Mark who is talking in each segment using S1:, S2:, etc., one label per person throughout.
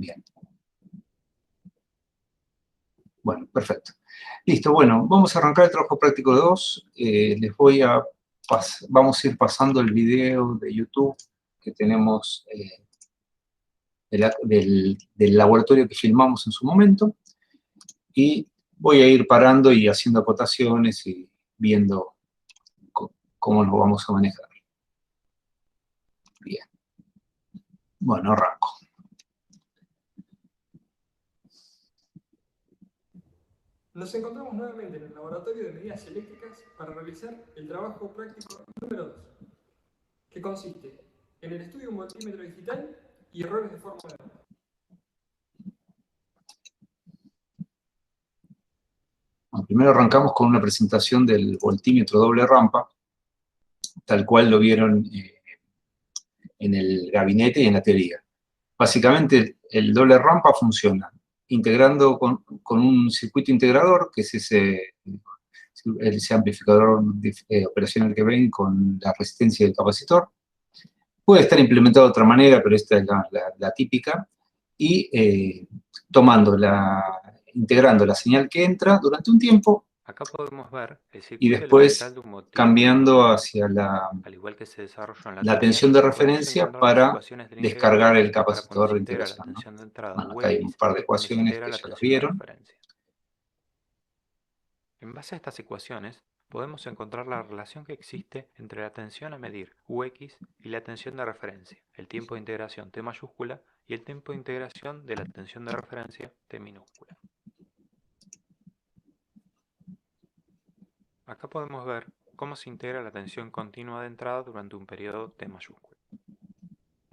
S1: Bien. Bueno, perfecto. Listo, bueno, vamos a arrancar el trabajo práctico 2. Vamos a ir pasando el video de YouTube que tenemos del laboratorio que filmamos en su momento. Y voy a ir parando y haciendo acotaciones y viendo cómo nos vamos a manejar. Bien. Bueno, arranco.
S2: Nos encontramos nuevamente en el laboratorio de medidas eléctricas para realizar el trabajo práctico número 2, que consiste en el estudio de un voltímetro digital y errores de fórmula.
S1: Bueno, primero arrancamos con una presentación del voltímetro doble rampa, tal cual lo vieron en el gabinete y en la teoría. Básicamente, el doble rampa funciona integrando con un circuito integrador, que es ese amplificador operacional que ven con la resistencia del capacitor. Puede estar implementado de otra manera, pero esta es la típica. Y integrando la señal que entra durante un tiempo.
S3: Acá podemos ver el
S1: Y
S3: circuito
S1: después
S3: elemental de un voltímetro,
S1: cambiando hacia
S3: al igual que se desarrolló en
S1: la
S3: teoría,
S1: tensión de
S3: podemos
S1: referencia
S3: encontrar las
S1: para
S3: ecuaciones del
S1: descargar el
S3: integrador para cuando
S1: capacitor
S3: se
S1: de
S3: integra la
S1: integración, ¿no?
S3: tensión de entrada
S1: Bueno,
S3: U
S1: acá hay un
S3: X
S1: par de
S3: y cuando se
S1: ecuaciones
S3: integra
S1: que
S3: la
S1: ya las
S3: tensión de
S1: vieron.
S3: referencia. En base a estas ecuaciones, podemos encontrar la relación que existe entre la tensión a medir Ux y la tensión de referencia, el tiempo de integración T mayúscula y el tiempo de integración de la tensión de referencia T minúscula. Acá podemos ver cómo se integra la tensión continua de entrada durante un periodo T mayúscula.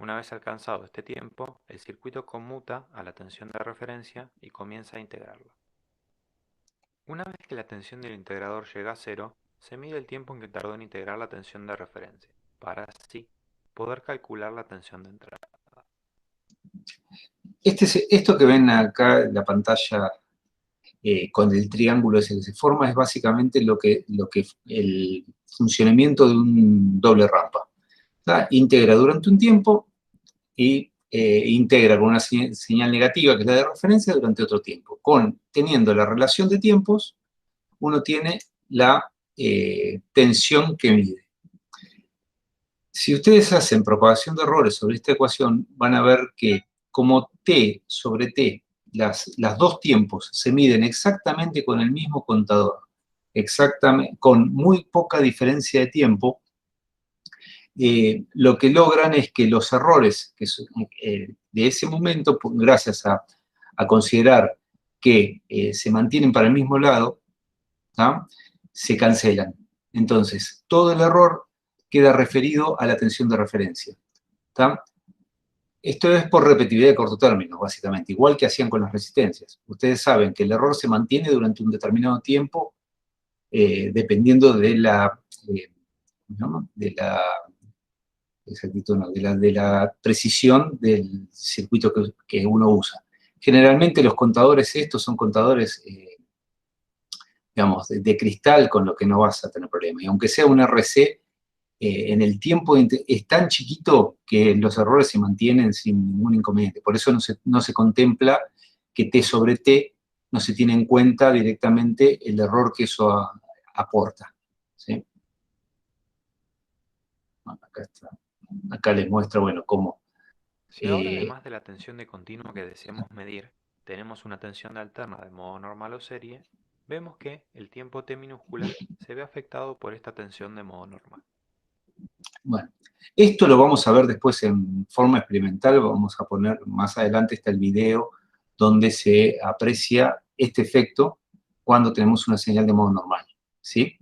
S3: Una vez alcanzado este tiempo, el circuito conmuta a la tensión de referencia y comienza a integrarla. Una vez que la tensión del integrador llega a cero, se mide el tiempo en que tardó en integrar la tensión de referencia, para así poder calcular la tensión de entrada.
S1: Esto que ven acá en la pantalla con el triángulo ese que se forma es básicamente el funcionamiento de un doble rampa. ¿Tá? Integra durante un tiempo y integra con una señal negativa, que es la de referencia, durante otro tiempo. Teniendo la relación de tiempos, uno tiene la tensión que mide. Si ustedes hacen propagación de errores sobre esta ecuación, van a ver que como T sobre T, las dos tiempos se miden exactamente con el mismo contador, exactamente, con muy poca diferencia de tiempo, lo que logran es que los errores de ese momento, gracias a considerar que se mantienen para el mismo lado, ¿tá? Se cancelan. Entonces, todo el error queda referido a la tensión de referencia. ¿Tá? Esto es por repetitividad de corto término, básicamente, igual que hacían con las resistencias. Ustedes saben que el error se mantiene durante un determinado tiempo, dependiendo de la exactitud, no, de la precisión del circuito que uno usa. Generalmente los contadores estos son contadores, digamos, de cristal, con lo que no vas a tener problema. Y aunque sea un RC, en el tiempo es tan chiquito que los errores se mantienen sin ningún inconveniente. Por eso no se contempla que T sobre T no se tiene en cuenta directamente el error que eso aporta. ¿Sí? Bueno, acá les muestro, bueno, cómo.
S3: Si ahora, además de la tensión de continuo que deseamos medir, tenemos una tensión de alterna de modo normal o serie, vemos que el tiempo T minúscula se ve afectado por esta tensión de modo normal.
S1: Bueno, esto lo vamos a ver después en forma experimental. Vamos a poner, más adelante está el video donde se aprecia este efecto cuando tenemos una señal de modo normal, ¿sí?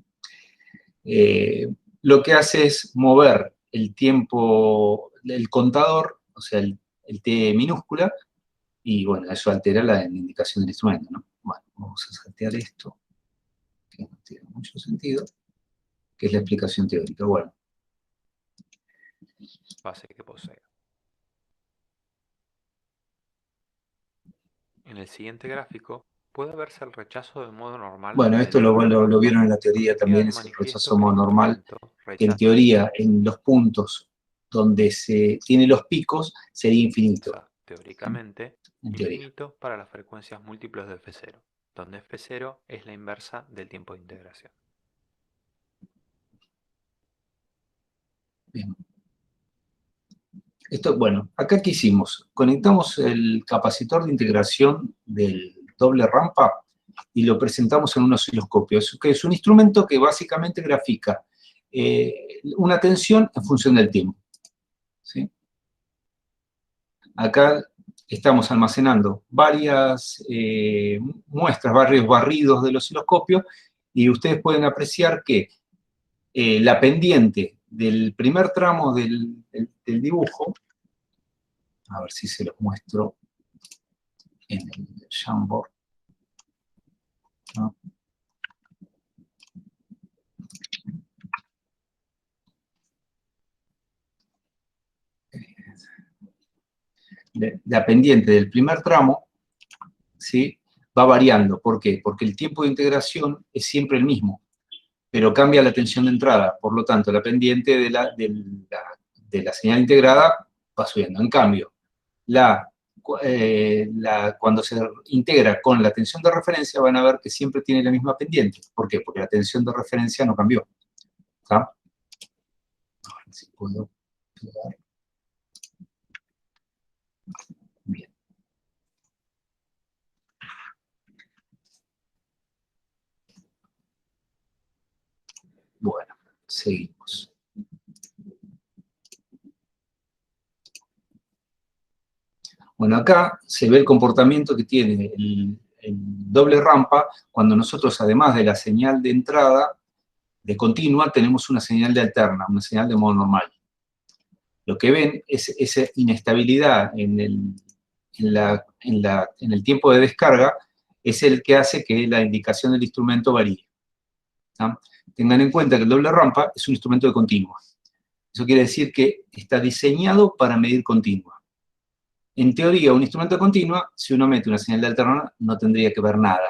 S1: Lo que hace es mover el tiempo, el contador, o sea, el T minúscula, y bueno, eso altera la indicación del instrumento, ¿no? Bueno, vamos a saltear esto, que no tiene mucho sentido, que es la explicación teórica. Bueno.
S3: Base que posee. En el siguiente gráfico puede verse el rechazo de modo normal.
S1: Bueno, esto lo vieron en la teoría también, es el rechazo de modo normal. En teoría, en los puntos donde se tiene los picos, sería infinito.
S3: teóricamente,
S1: en teoría.
S3: infinito para las frecuencias múltiplos de F0, donde F0 es la inversa del tiempo de integración.
S1: Bien. Esto, bueno, acá ¿qué hicimos? Conectamos el capacitor de integración del doble rampa y lo presentamos en un osciloscopio, que es un instrumento que básicamente grafica una tensión en función del tiempo. ¿Sí? Acá estamos almacenando varias muestras, varios barridos del osciloscopio, y ustedes pueden apreciar que la pendiente del primer tramo del dibujo, a ver si se los muestro en el Jamboard, ¿no? La pendiente del primer tramo, ¿sí?, va variando. ¿Por qué? Porque el tiempo de integración es siempre el mismo, pero cambia la tensión de entrada. Por lo tanto, la pendiente de la señal integrada va subiendo. En cambio, cuando se integra con la tensión de referencia, van a ver que siempre tiene la misma pendiente. ¿Por qué? Porque la tensión de referencia no cambió. ¿Está? A ver si puedo pegar. Bien. Bueno, seguimos. Bueno, acá se ve el comportamiento que tiene el doble rampa cuando nosotros, además de la señal de entrada de continua, tenemos una señal de alterna, una señal de modo normal. Lo que ven es esa inestabilidad en el tiempo de descarga, es el que hace que la indicación del instrumento varíe. ¿Sí? Tengan en cuenta que el doble rampa es un instrumento de continua. Eso quiere decir que está diseñado para medir continua. En teoría, un instrumento de continua, si uno mete una señal de alterna, no tendría que ver nada.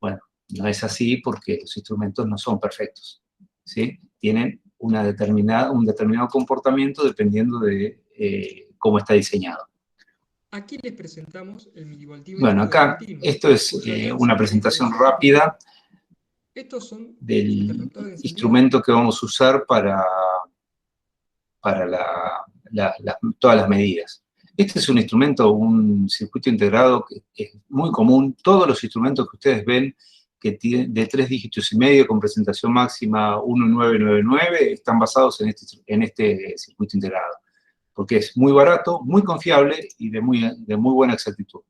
S1: Bueno, no es así porque los instrumentos no son perfectos, ¿sí? Tienen un determinado comportamiento dependiendo de cómo está diseñado.
S2: Aquí les presentamos el milivoltímetro.
S1: Bueno, acá
S2: de continuo,
S1: esto es una presentación rápida del instrumento que vamos a usar para todas las medidas. Este es un instrumento, un circuito integrado que es muy común. Todos los instrumentos que ustedes ven que tienen de 3 dígitos y medio con presentación máxima 1999 están basados en este circuito integrado, porque es muy barato, muy confiable y de muy buena exactitud.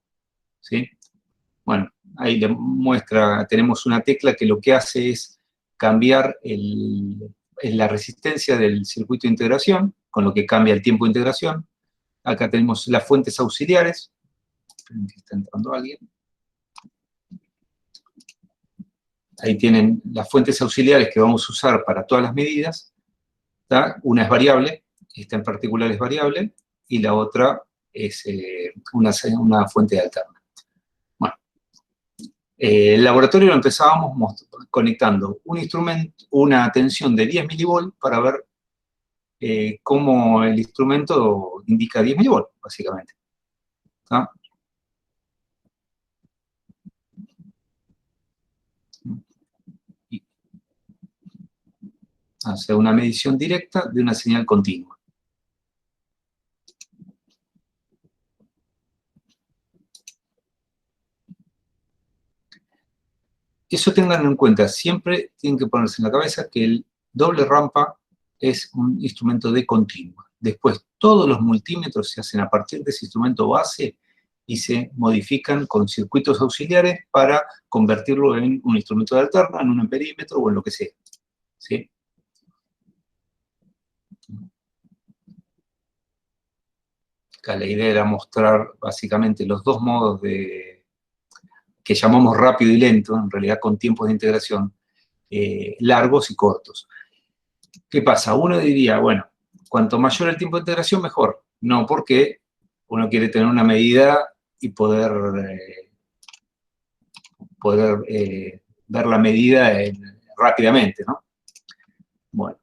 S1: ¿Sí? Bueno, ahí le muestra, tenemos una tecla que lo que hace es cambiar la resistencia del circuito de integración, con lo que cambia el tiempo de integración. Acá tenemos las fuentes auxiliares. Esperen que está entrando alguien. Ahí tienen las fuentes auxiliares que vamos a usar para todas las medidas. ¿Tá? Una es variable, esta en particular es variable, y la otra es una fuente alterna. Bueno, el laboratorio lo empezábamos conectando un instrumento, una tensión de 10 milivolts para ver cómo el instrumento indica 10 milivolts, básicamente. ¿Tá? Hace una medición directa de una señal continua. Eso tengan en cuenta, siempre tienen que ponerse en la cabeza que el doble rampa es un instrumento de continua. Después, todos los multímetros se hacen a partir de ese instrumento base y se modifican con circuitos auxiliares para convertirlo en un instrumento de alterna, en un amperímetro o en lo que sea. ¿Sí? Acá la idea era mostrar básicamente los dos modos que llamamos rápido y lento, en realidad con tiempos de integración largos y cortos. ¿Qué pasa? Uno diría, bueno, cuanto mayor el tiempo de integración, mejor. No, porque uno quiere tener una medida y poder ver la medida rápidamente, ¿no? Bueno.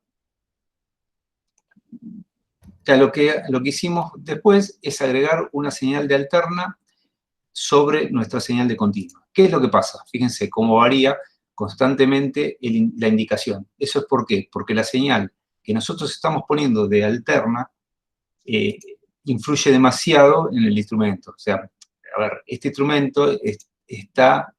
S1: sea, lo que hicimos después es agregar una señal de alterna sobre nuestra señal de continua. ¿Qué es lo que pasa? Fíjense cómo varía constantemente la indicación. ¿Eso es por qué? Porque la señal que nosotros estamos poniendo de alterna influye demasiado en el instrumento. O sea, a ver, este instrumento está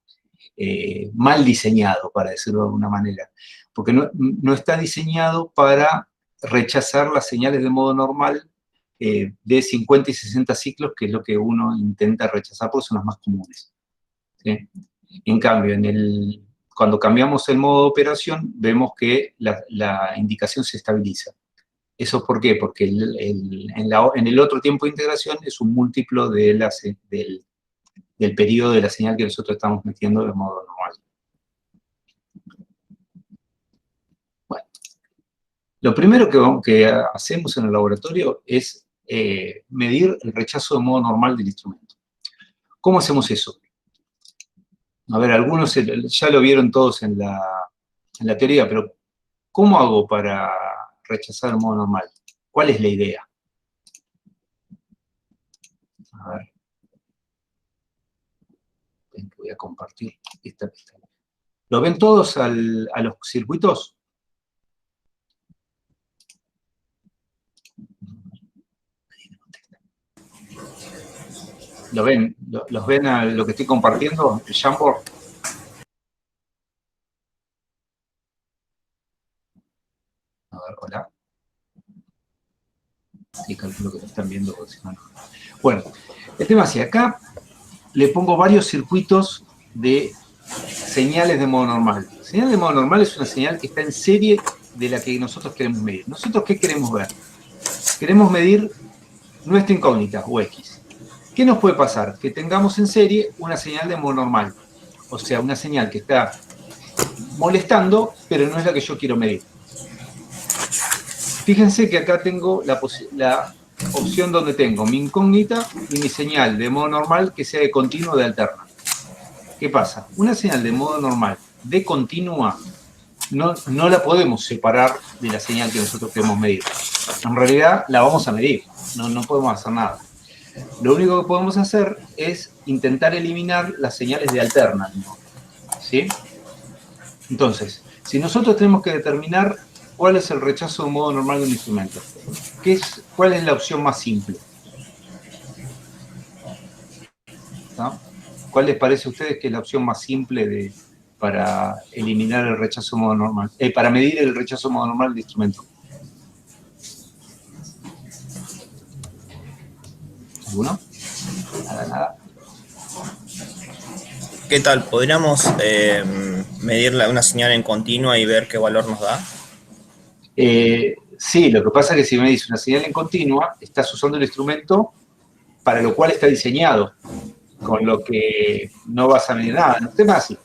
S1: mal diseñado, para decirlo de alguna manera, porque no está diseñado para rechazar las señales de modo normal de 50 y 60 ciclos, que es lo que uno intenta rechazar, porque son las más comunes. ¿Sí? En cambio, cuando cambiamos el modo de operación, vemos que la indicación se estabiliza. ¿Eso por qué? Porque en el otro tiempo de integración es un múltiplo del periodo de la señal que nosotros estamos metiendo de modo normal. Bueno, lo primero que hacemos en el laboratorio es medir el rechazo de modo normal del instrumento. ¿Cómo hacemos eso? A ver, algunos ya lo vieron todos en la teoría, pero ¿cómo hago para rechazar el modo normal? ¿Cuál es la idea? A ver. Voy a compartir esta pestaña. ¿Lo ven todos a los circuitos? ¿Lo ven? ¿Los ven a lo que estoy compartiendo? ¿El Jamboard? A ver, hola. Sí, calculo que lo están viendo. Si no, no. Bueno, el tema es que acá le pongo varios circuitos de señales de modo normal. Señal de modo normal es una señal que está en serie de la que nosotros queremos medir. ¿Nosotros qué queremos ver? Queremos medir nuestra incógnita, o X. ¿Qué nos puede pasar? Que tengamos en serie una señal de modo normal. O sea, una señal que está molestando, pero no es la que yo quiero medir. Fíjense que acá tengo la opción donde tengo mi incógnita y mi señal de modo normal que sea de continuo o de alterna. ¿Qué pasa? Una señal de modo normal de continua no la podemos separar de la señal que nosotros queremos medir. En realidad la vamos a medir, no podemos hacer nada. Lo único que podemos hacer es intentar eliminar las señales de alterna. ¿Sí? Entonces, si nosotros tenemos que determinar cuál es el rechazo de modo normal de un instrumento, ¿cuál es la opción más simple? ¿No? ¿Cuál les parece a ustedes que es la opción más simple para eliminar el rechazo de modo normal? Para medir el rechazo de modo normal del instrumento. ¿Alguno? Nada.
S4: ¿Qué tal? ¿Podríamos medir una señal en continua y ver qué valor nos da?
S1: Sí, lo que pasa es que si me dice una señal en continua, estás usando el instrumento para lo cual está diseñado, con lo que no vas a medir nada. El tema es así.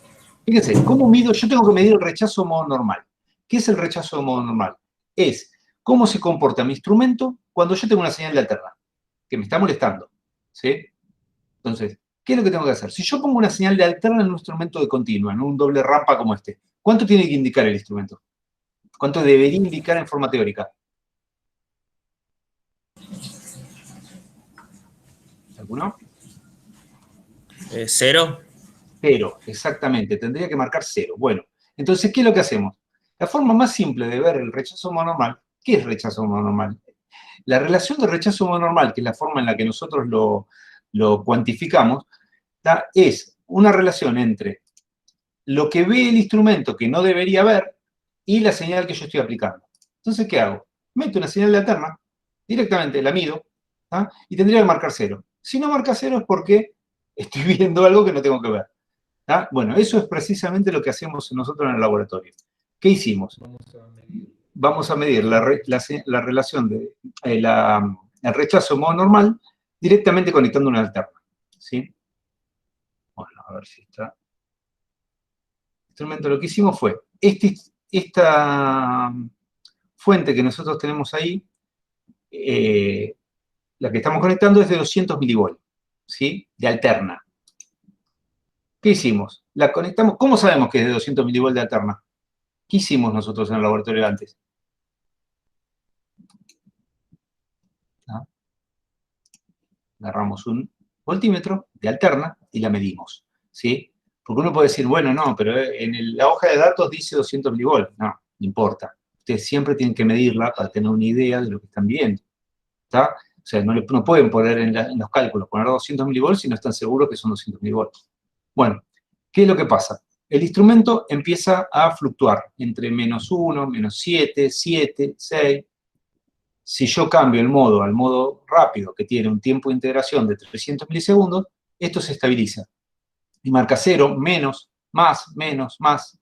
S1: Fíjense, ¿cómo mido? Yo tengo que medir el rechazo de modo normal. ¿Qué es el rechazo de modo normal? Es cómo se comporta mi instrumento cuando yo tengo una señal de alterna, que me está molestando. ¿Sí? Entonces, ¿qué es lo que tengo que hacer? Si yo pongo una señal de alterna en un instrumento de continua, en un doble rampa como este, ¿cuánto tiene que indicar el instrumento? ¿Cuánto debería indicar en forma teórica? ¿Alguno?
S4: 0.
S1: 0, exactamente. Tendría que marcar 0. Bueno, entonces, ¿qué es lo que hacemos? La forma más simple de ver el rechazo modo normal, ¿qué es rechazo modo normal? La relación de rechazo modo normal, que es la forma en la que nosotros lo cuantificamos, es una relación entre lo que ve el instrumento que no debería ver y la señal que yo estoy aplicando. Entonces, ¿qué hago? Meto una señal de alterna, directamente la mido, y tendría que marcar 0. Si no marca 0 es porque estoy viendo algo que no tengo que ver. Bueno, eso es precisamente lo que hacemos nosotros en el laboratorio. ¿Qué hicimos? Vamos a medir la relación de el rechazo modo normal directamente conectando una alterna. ¿Sí? Bueno, a ver si está. Instrumento, lo que hicimos fue, esta fuente que nosotros tenemos ahí, la que estamos conectando es de 200 milivolts, ¿sí? De alterna. ¿Qué hicimos? La conectamos. ¿Cómo sabemos que es de 200 milivolts de alterna? ¿Qué hicimos nosotros en el laboratorio antes? Agarramos un voltímetro de alterna y la medimos, ¿sí? Porque uno puede decir, bueno, no, pero la hoja de datos dice 200 milivolts. No, no importa. Ustedes siempre tienen que medirla para tener una idea de lo que están viendo, ¿está? O sea, no pueden poner en los cálculos, poner 200 milivolts si no están seguros que son 200 milivolts. Bueno, ¿qué es lo que pasa? El instrumento empieza a fluctuar entre -1, -7, 7, 6. Si yo cambio el modo al modo rápido, que tiene un tiempo de integración de 300 milisegundos, esto se estabiliza. Y marca 0, menos, más, menos, más.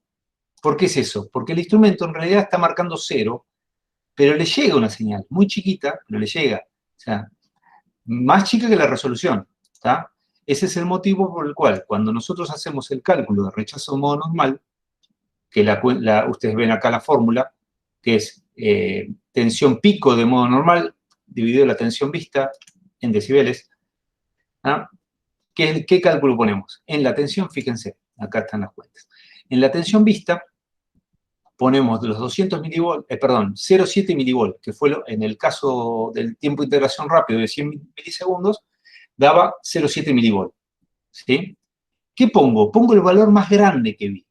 S1: ¿Por qué es eso? Porque el instrumento en realidad está marcando 0, pero le llega una señal, muy chiquita, pero le llega. O sea, más chica que la resolución, ¿está? Ese es el motivo por el cual, cuando nosotros hacemos el cálculo de rechazo de modo normal, que ustedes ven acá la fórmula, que es tensión pico de modo normal, dividido la tensión vista en decibeles, ¿ah? ¿Qué cálculo ponemos? En la tensión, fíjense, acá están las cuentas. En la tensión vista, ponemos los 200 milivolts, 0,7 milivolts, que fue en el caso del tiempo de integración rápido de 100 milisegundos, daba 0,7 milivolts, ¿sí? ¿Qué pongo? Pongo el valor más grande que vi.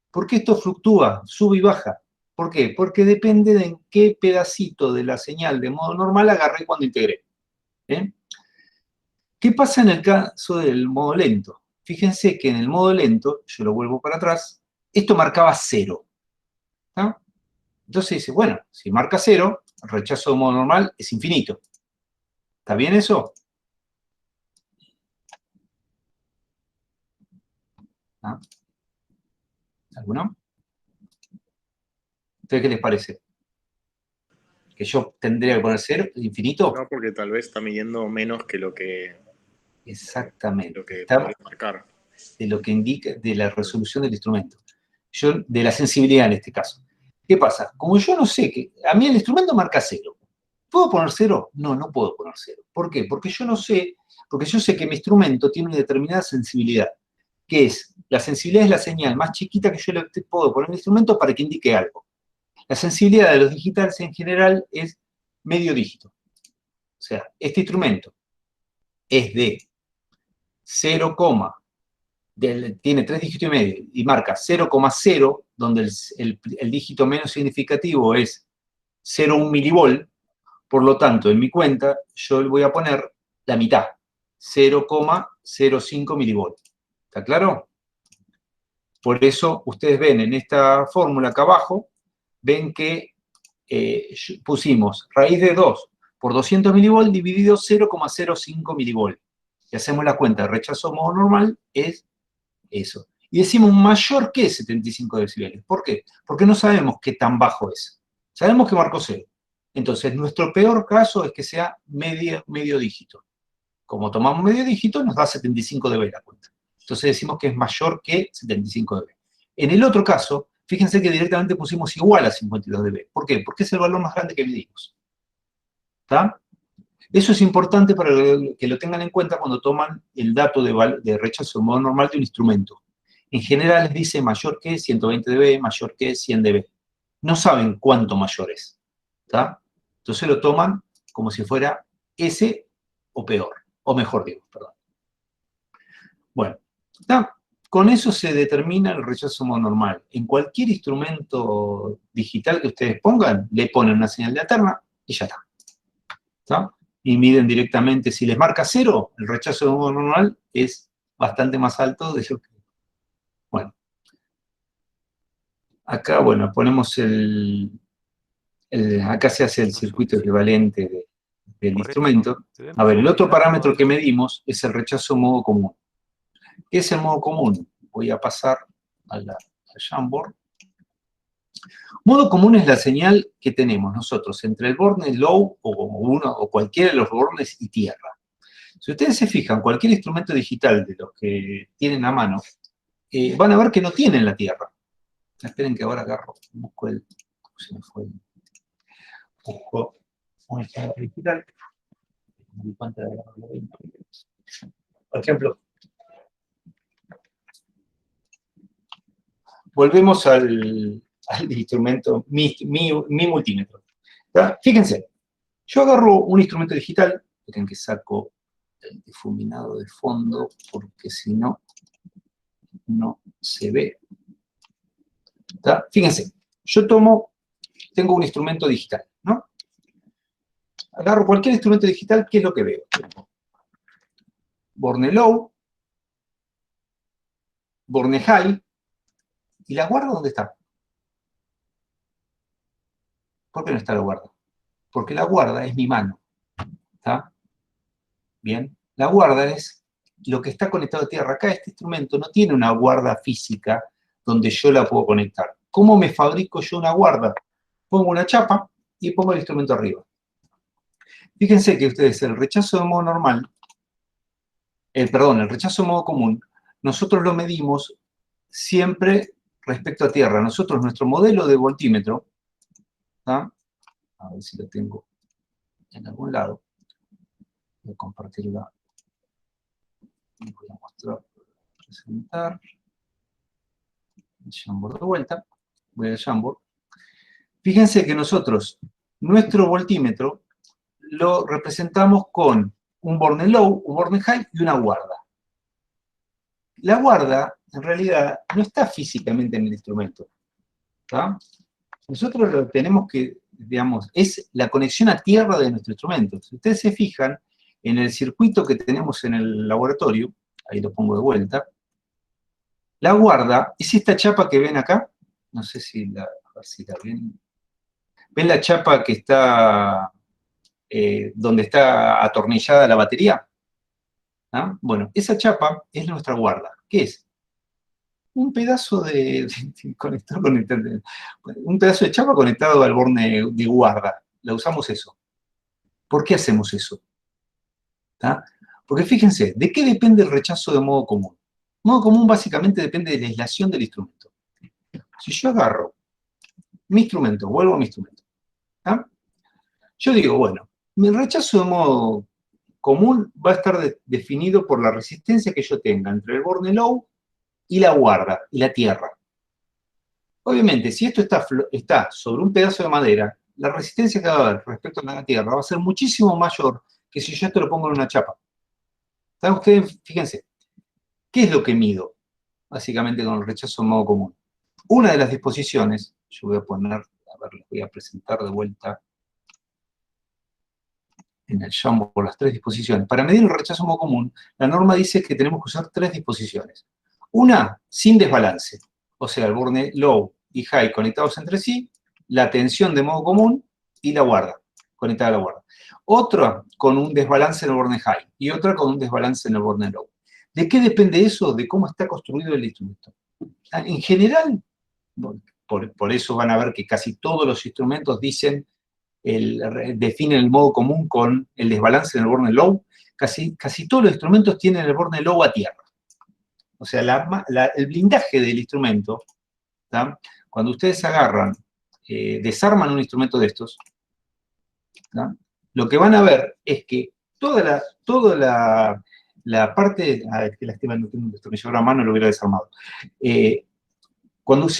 S1: ¿Por qué esto fluctúa, sube y baja? ¿Por qué? Porque depende de en qué pedacito de la señal de modo normal agarré cuando integré. ¿Bien? ¿Qué pasa en el caso del modo lento? Fíjense que en el modo lento, yo lo vuelvo para atrás, esto marcaba 0. ¿Ah? Entonces dice, bueno, si marca 0, el rechazo de modo normal es infinito. ¿Está bien eso? ¿Ah? ¿Alguno? ¿Ustedes qué les parece? ¿Que yo tendría que poner 0, infinito?
S5: No, porque tal vez está midiendo menos que lo que,
S1: Exactamente.
S5: podría marcar.
S1: De lo que indica, de la resolución del instrumento. De la sensibilidad en este caso. ¿Qué pasa? Como yo no sé que, a mí el instrumento marca 0. ¿Puedo poner 0? No, no puedo poner 0. ¿Por qué? Porque yo sé que mi instrumento tiene una determinada sensibilidad, que es, la sensibilidad es la señal más chiquita que yo le puedo poner al instrumento para que indique algo. La sensibilidad de los digitales en general es medio dígito. O sea, este instrumento es de 0, tiene 3 dígitos y medio y marca 0,0, donde el dígito menos significativo es 0,1 milivolt. Por lo tanto, en mi cuenta, yo le voy a poner la mitad, 0,05 milivolt. ¿Está claro? Por eso, ustedes ven en esta fórmula acá abajo, ven que pusimos raíz de 2 por 200 milivolt dividido 0,05 milivolt. Y hacemos la cuenta de rechazo modo normal, es eso. Y decimos mayor que 75 decibeles. ¿Por qué? Porque no sabemos qué tan bajo es. Sabemos que marcó 0. Entonces, nuestro peor caso es que sea medio dígito. Como tomamos medio dígito, nos da 75 dB la cuenta. Entonces decimos que es mayor que 75 dB. En el otro caso, fíjense que directamente pusimos igual a 52 dB. ¿Por qué? Porque es el valor más grande que medimos. ¿Está? Eso es importante para que lo tengan en cuenta cuando toman el dato de rechazo de modo normal de un instrumento. En general les dice mayor que 120 dB, mayor que 100 dB. No saben cuánto mayor es. ¿Está? Entonces lo toman como si fuera ese o peor. O mejor digo, perdón. Bueno, ¿está? Con eso se determina el rechazo de modo normal. En cualquier instrumento digital que ustedes pongan, le ponen una señal de alterna y ya está. ¿Está? Y miden directamente. Si les marca 0, el rechazo de modo normal es bastante más alto de lo que... Bueno. Acá, bueno, ponemos acá se hace el circuito equivalente del instrumento. A ver, el otro parámetro que medimos es el rechazo de modo común. ¿Qué es el modo común? Voy a pasar al Jamboard. Modo común es la señal que tenemos nosotros entre el borne low o cualquiera de los bornes y tierra. Si ustedes se fijan, cualquier instrumento digital de los que tienen a mano, van a ver que no tienen la tierra. Esperen que ahora busco ¿cómo se me fue? Busco un instrumento digital. Por ejemplo, volvemos al instrumento, mi multímetro. ¿Tá? Fíjense, yo agarro un instrumento digital, miren que saco el difuminado de fondo, porque si no, no se ve. ¿Está? Fíjense, yo tengo un instrumento digital, ¿no? Agarro cualquier instrumento digital, ¿qué es lo que veo? Borne low, borne high, ¿y la guarda dónde está? ¿Por qué no está la guarda? Porque la guarda es mi mano, ¿está? Bien, la guarda es lo que está conectado a tierra. Acá este instrumento no tiene una guarda física donde yo la puedo conectar. ¿Cómo me fabrico yo una guarda? Pongo una chapa y pongo el instrumento arriba. Fíjense que ustedes, el rechazo de modo normal, el rechazo de modo común, nosotros lo medimos siempre respecto a tierra. Nosotros, nuestro modelo de voltímetro, ¿tá? A ver si lo tengo en algún lado. Voy a compartirla. Voy a mostrar, presentar. El Jamboard de vuelta. Voy al Jamboard. Fíjense que nosotros, nuestro voltímetro, lo representamos con un borne low, un borne high y una guarda. La guarda, en realidad, no está físicamente en el instrumento, ¿tá? Nosotros lo tenemos que, digamos, es la conexión a tierra de nuestro instrumento. Si ustedes se fijan, en el circuito que tenemos en el laboratorio, ahí lo pongo de vuelta, la guarda es esta chapa que ven acá. No sé si a ver si la ven. ¿Ven la chapa que está donde está atornillada la batería? ¿Ah? Bueno, esa chapa es nuestra guarda. ¿Qué es? Un pedazo de conector un pedazo de chapa conectado al borne de guarda. La usamos eso. ¿Por qué hacemos eso? ¿Ah? Porque fíjense, ¿de qué depende el rechazo de modo común? Modo común básicamente depende de la aislación del instrumento. Si yo agarro mi instrumento, vuelvo a mi instrumento, ¿ah? Yo digo, bueno, mi rechazo de modo común va a estar definido por la resistencia que yo tenga entre el borne low y la guarda, y la tierra. Obviamente, si esto está sobre un pedazo de madera, la resistencia que va a haber respecto a la tierra va a ser muchísimo mayor que si yo esto lo pongo en una chapa. ¿Saben ustedes? Fíjense, ¿qué es lo que mido? Básicamente con el rechazo de modo común. Una de las disposiciones, yo voy a poner, a ver, les voy a presentar de vuelta en el Jamboard las tres disposiciones. Para medir el rechazo de modo común, la norma dice que tenemos que usar tres disposiciones. Una, sin desbalance, o sea, el borne low y high conectados entre sí, la tensión de modo común y la guarda, conectada a la guarda. Otra con un desbalance en el borne high y otra con un desbalance en el borne low. ¿De qué depende eso? De cómo está construido el instrumento. En general, por eso van a ver que casi todos los instrumentos definen el modo común con el desbalance en el borne low. Casi todos los instrumentos tienen el borne low a tierra. O sea, el blindaje del instrumento, ¿tá? Cuando ustedes agarran, desarman un instrumento de estos, ¿tá? Lo que van a ver es que toda la parte, que lástima no tengo un destornillador a mano, lo hubiera desarmado. Si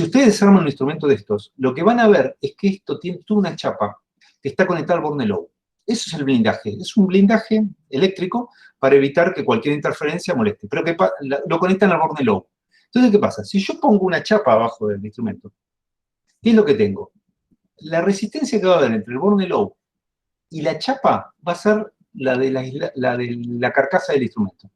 S1: ustedes desarman un instrumento de estos, lo que van a ver es que esto tiene toda una chapa que está conectada al borne low. Eso es el blindaje. Es un blindaje eléctrico para evitar que cualquier interferencia moleste, pero que lo conectan al borne low. Entonces, ¿qué pasa? Si yo pongo una chapa abajo del instrumento, ¿qué es lo que tengo? La resistencia que va a haber entre el borne low y la chapa va a ser la de la carcasa del instrumento.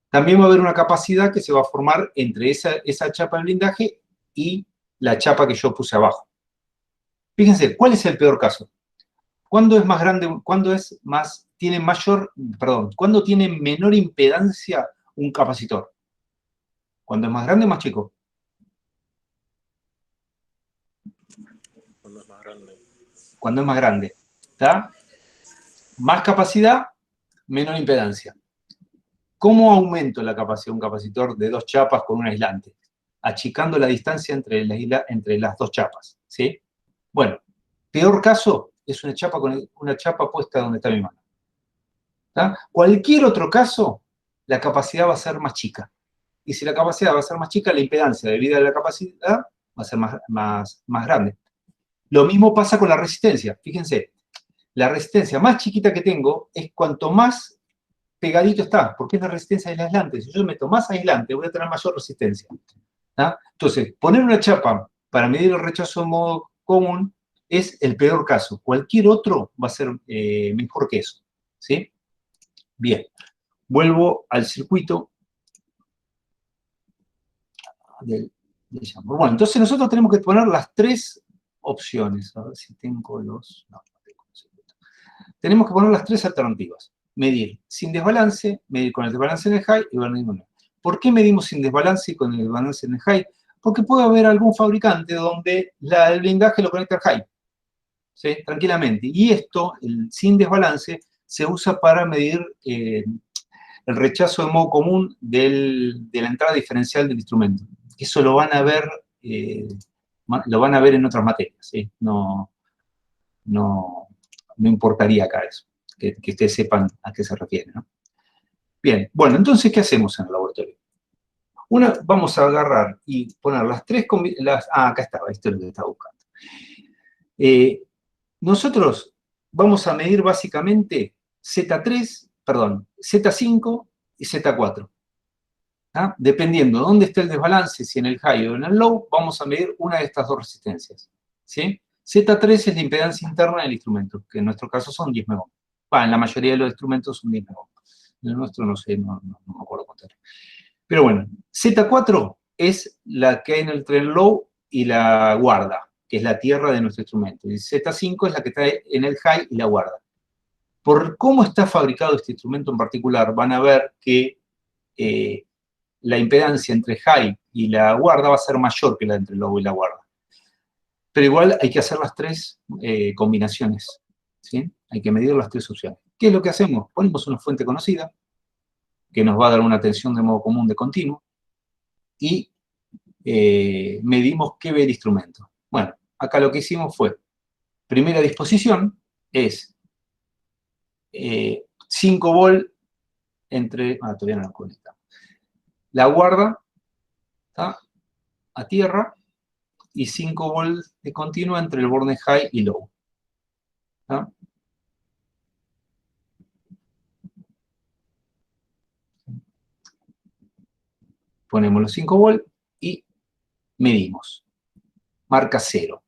S1: También va a haber una capacidad que se va a formar entre esa chapa de blindaje y la chapa que yo puse abajo. Fíjense, ¿cuál es el peor caso? ¿Cuándo es más grande, cuándo tiene menor impedancia un capacitor? ¿Cuándo es más grande o más chico?
S5: Cuando es más grande.
S1: Cuando es más grande. ¿Está? Más capacidad, menor impedancia. ¿Cómo aumento la capacidad de un capacitor de dos chapas con un aislante? Achicando la distancia entre las dos chapas, ¿sí? Bueno, peor caso es una chapa puesta donde está mi mano. ¿Tá? Cualquier otro caso, la capacidad va a ser más chica. Y si la capacidad va a ser más chica, la impedancia debido a la capacidad va a ser más grande. Lo mismo pasa con la resistencia. Fíjense, la resistencia más chiquita que tengo es cuanto más pegadito está, porque es la resistencia del aislante. Si yo meto más aislante, voy a tener mayor resistencia. ¿Ah? Entonces, poner una chapa para medir el rechazo de modo común es el peor caso. Cualquier otro va a ser mejor que eso. ¿Sí? Bien. Vuelvo al circuito del Jamboard. Bueno, entonces nosotros tenemos que poner las tres opciones. A ver si tengo los... No, no tengo los circuitos. Tenemos que poner las tres alternativas. Medir sin desbalance, medir con el desbalance en el high y medir con el... ¿Por qué medimos sin desbalance y con el desbalance en el high? Porque puede haber algún fabricante donde el blindaje lo conecta al high, ¿sí? Tranquilamente. Y esto, el sin desbalance, se usa para medir el rechazo de modo común de la entrada diferencial del instrumento. Eso lo van a ver, en otras materias, ¿sí? No importaría acá eso, que ustedes sepan a qué se refiere, ¿no? Bien, bueno, entonces, ¿qué hacemos en el laboratorio? Vamos a agarrar y poner las tres... acá estaba, esto es lo que estaba buscando. Nosotros vamos a medir básicamente Z5 y Z4. ¿Ah? Dependiendo de dónde esté el desbalance, si en el high o en el low, vamos a medir una de estas dos resistencias. ¿Sí? Z3 es la impedancia interna del instrumento, que en nuestro caso son 10 megahms. En la mayoría de los instrumentos son 10 megahms. En el nuestro no sé, no me acuerdo contar. Pero bueno, Z4 es la que hay entre el low y la guarda, que es la tierra de nuestro instrumento. Y Z5 es la que está en el high y la guarda. Por cómo está fabricado este instrumento en particular, van a ver que la impedancia entre high y la guarda va a ser mayor que la entre el low y la guarda. Pero igual hay que hacer las tres combinaciones, ¿sí? Hay que medir las tres opciones. ¿Qué es lo que hacemos? Ponemos una fuente conocida, que nos va a dar una tensión de modo común de continuo, y medimos qué ve el instrumento. Bueno, acá lo que hicimos fue, primera disposición es 5 volt entre... todavía no nos conectamos. La guarda, ¿tá?, a tierra, y 5 volt de continuo entre el borde high y low. ¿Tá? Ponemos los 5 volt y medimos. Marca 0.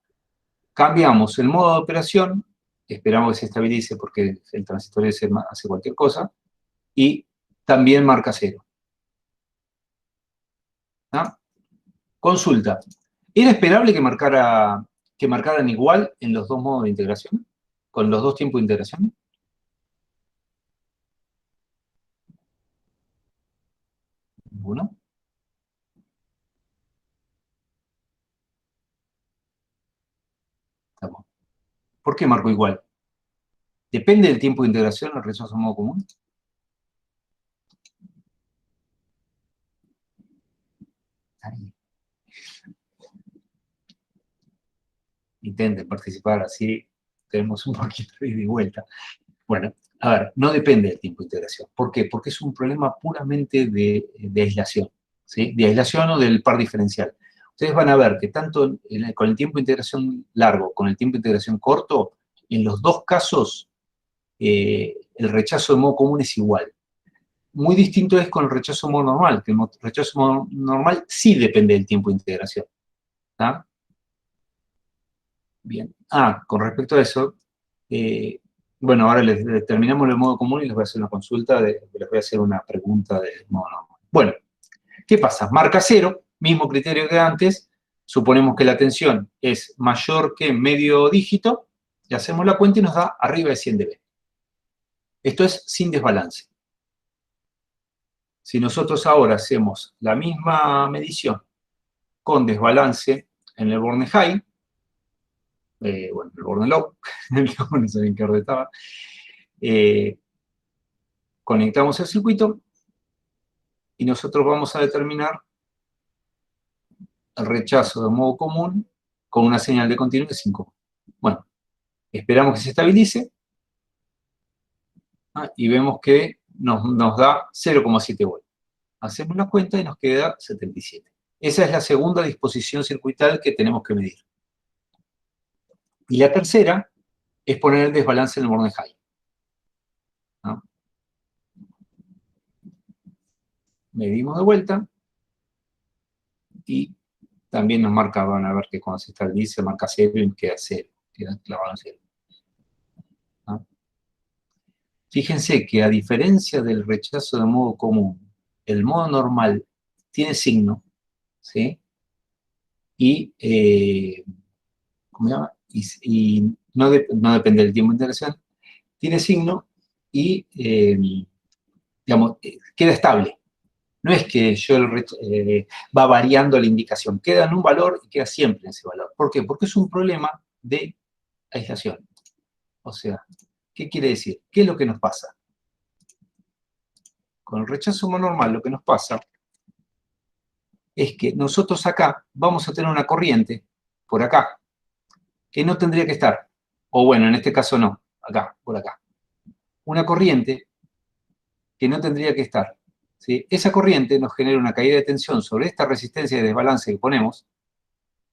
S1: Cambiamos el modo de operación, esperamos que se estabilice porque el transistor hace cualquier cosa, y también marca 0. ¿Ah? Consulta. ¿Era esperable que marcaran igual en los dos modos de integración? ¿Con los dos tiempos de integración? ¿Ninguno? Estamos. ¿Por qué marcó igual? ¿Depende del tiempo de integración el rechazo a modo común? Ahí. Intenten participar, así tenemos un poquito de ida y vuelta. Bueno, a ver, no depende del tiempo de integración. ¿Por qué? Porque es un problema puramente de aislación, ¿sí? De aislación o del par diferencial. Ustedes van a ver que tanto con el tiempo de integración largo, con el tiempo de integración corto, en los dos casos el rechazo de modo común es igual. Muy distinto es con el rechazo de modo normal, que el rechazo de modo normal sí depende del tiempo de integración. ¿Tá? Bien. Con respecto a eso, bueno, ahora les terminamos el modo común y les voy a hacer una consulta, les voy a hacer una pregunta de modo normal. Bueno, ¿qué pasa? Marca 0, mismo criterio que antes, suponemos que la tensión es mayor que medio dígito, y hacemos la cuenta y nos da arriba de 100 dB. Esto es sin desbalance. Si nosotros ahora hacemos la misma medición con desbalance en el borde high, bueno, el borde low, no sé en qué orden estaba, conectamos el circuito y nosotros vamos a determinar el rechazo de modo común con una señal de continuo de 5. Bueno, esperamos que se estabilice y vemos que nos da 0,7 volt. Hacemos la cuenta y nos queda 77. Esa es la segunda disposición circuital que tenemos que medir. Y la tercera es poner el desbalance en el borde high. ¿No? medimos de vuelta, y también nos marca, van a ver que cuando se estabiliza, marca 0 y queda 0, queda clavado en 0. ¿No? Fíjense que a diferencia del rechazo de modo común, el modo normal tiene signo, ¿sí? Y, ¿cómo se llama? Y no depende del tiempo de integración, tiene signo y, digamos, queda estable. No es que va variando la indicación, queda en un valor y queda siempre en ese valor. ¿Por qué? Porque es un problema de aislación. O sea, ¿qué quiere decir? ¿Qué es lo que nos pasa? Con el rechazo monormal lo que nos pasa es que nosotros acá vamos a tener una corriente, por acá, que no tendría que estar. O bueno, en este caso no, acá, por acá. Una corriente que no tendría que estar. ¿Sí? Esa corriente nos genera una caída de tensión sobre esta resistencia de desbalance que ponemos,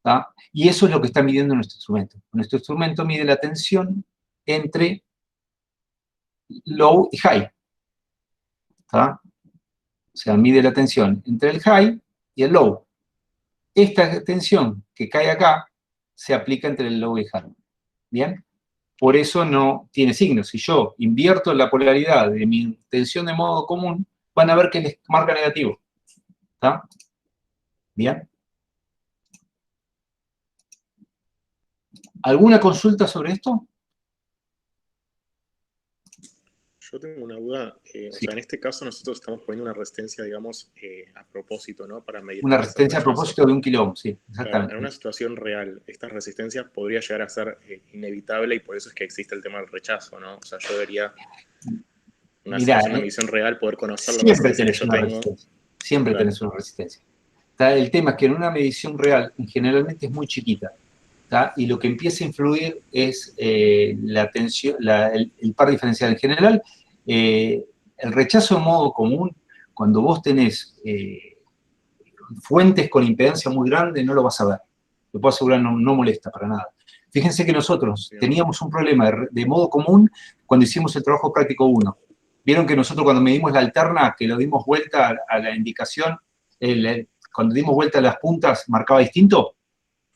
S1: ¿tá? Y eso es lo que está midiendo nuestro instrumento. Nuestro instrumento mide la tensión entre low y high, ¿tá? O sea, mide la tensión entre el high y el low. Esta tensión que cae acá se aplica entre el low y el high. ¿Bien? Por eso no tiene signo. Si yo invierto la polaridad de mi tensión de modo común, van a ver que les marca negativo. ¿Está? ¿Bien? ¿Alguna consulta sobre esto?
S5: Yo tengo una duda.
S1: Sí.
S5: O sea, en este caso nosotros estamos poniendo una resistencia, digamos, a propósito, ¿no? Para medir
S1: Una
S5: ese
S1: resistencia a
S5: rechazo.
S1: propósito de 1 kilo ohm, sí,
S5: Claro,
S1: exactamente.
S5: en una situación real, esta resistencia podría llegar a ser inevitable y por eso es que existe el tema del rechazo, ¿no? O sea, yo debería, una
S1: Mirá,
S5: situación de medición real, poder conocer la
S1: siempre
S5: resistencia que
S1: tenés
S5: yo
S1: una
S5: tengo.
S1: resistencia. Siempre
S5: Claro.
S1: tenés una resistencia. ¿Tá? El tema es que en una medición real, generalmente es muy chiquita. ¿Tá? Y lo que empieza a influir es la tensión, el par diferencial. En general, el rechazo en modo común, cuando vos tenés fuentes con impedancia muy grande, no lo vas a ver. Lo puedo asegurar, no molesta para nada. Fíjense que nosotros
S5: Bien.
S1: teníamos un problema de modo común cuando hicimos el trabajo práctico 1. Vieron que nosotros cuando medimos la alterna, que lo dimos vuelta a la indicación, cuando dimos vuelta a las puntas, marcaba distinto.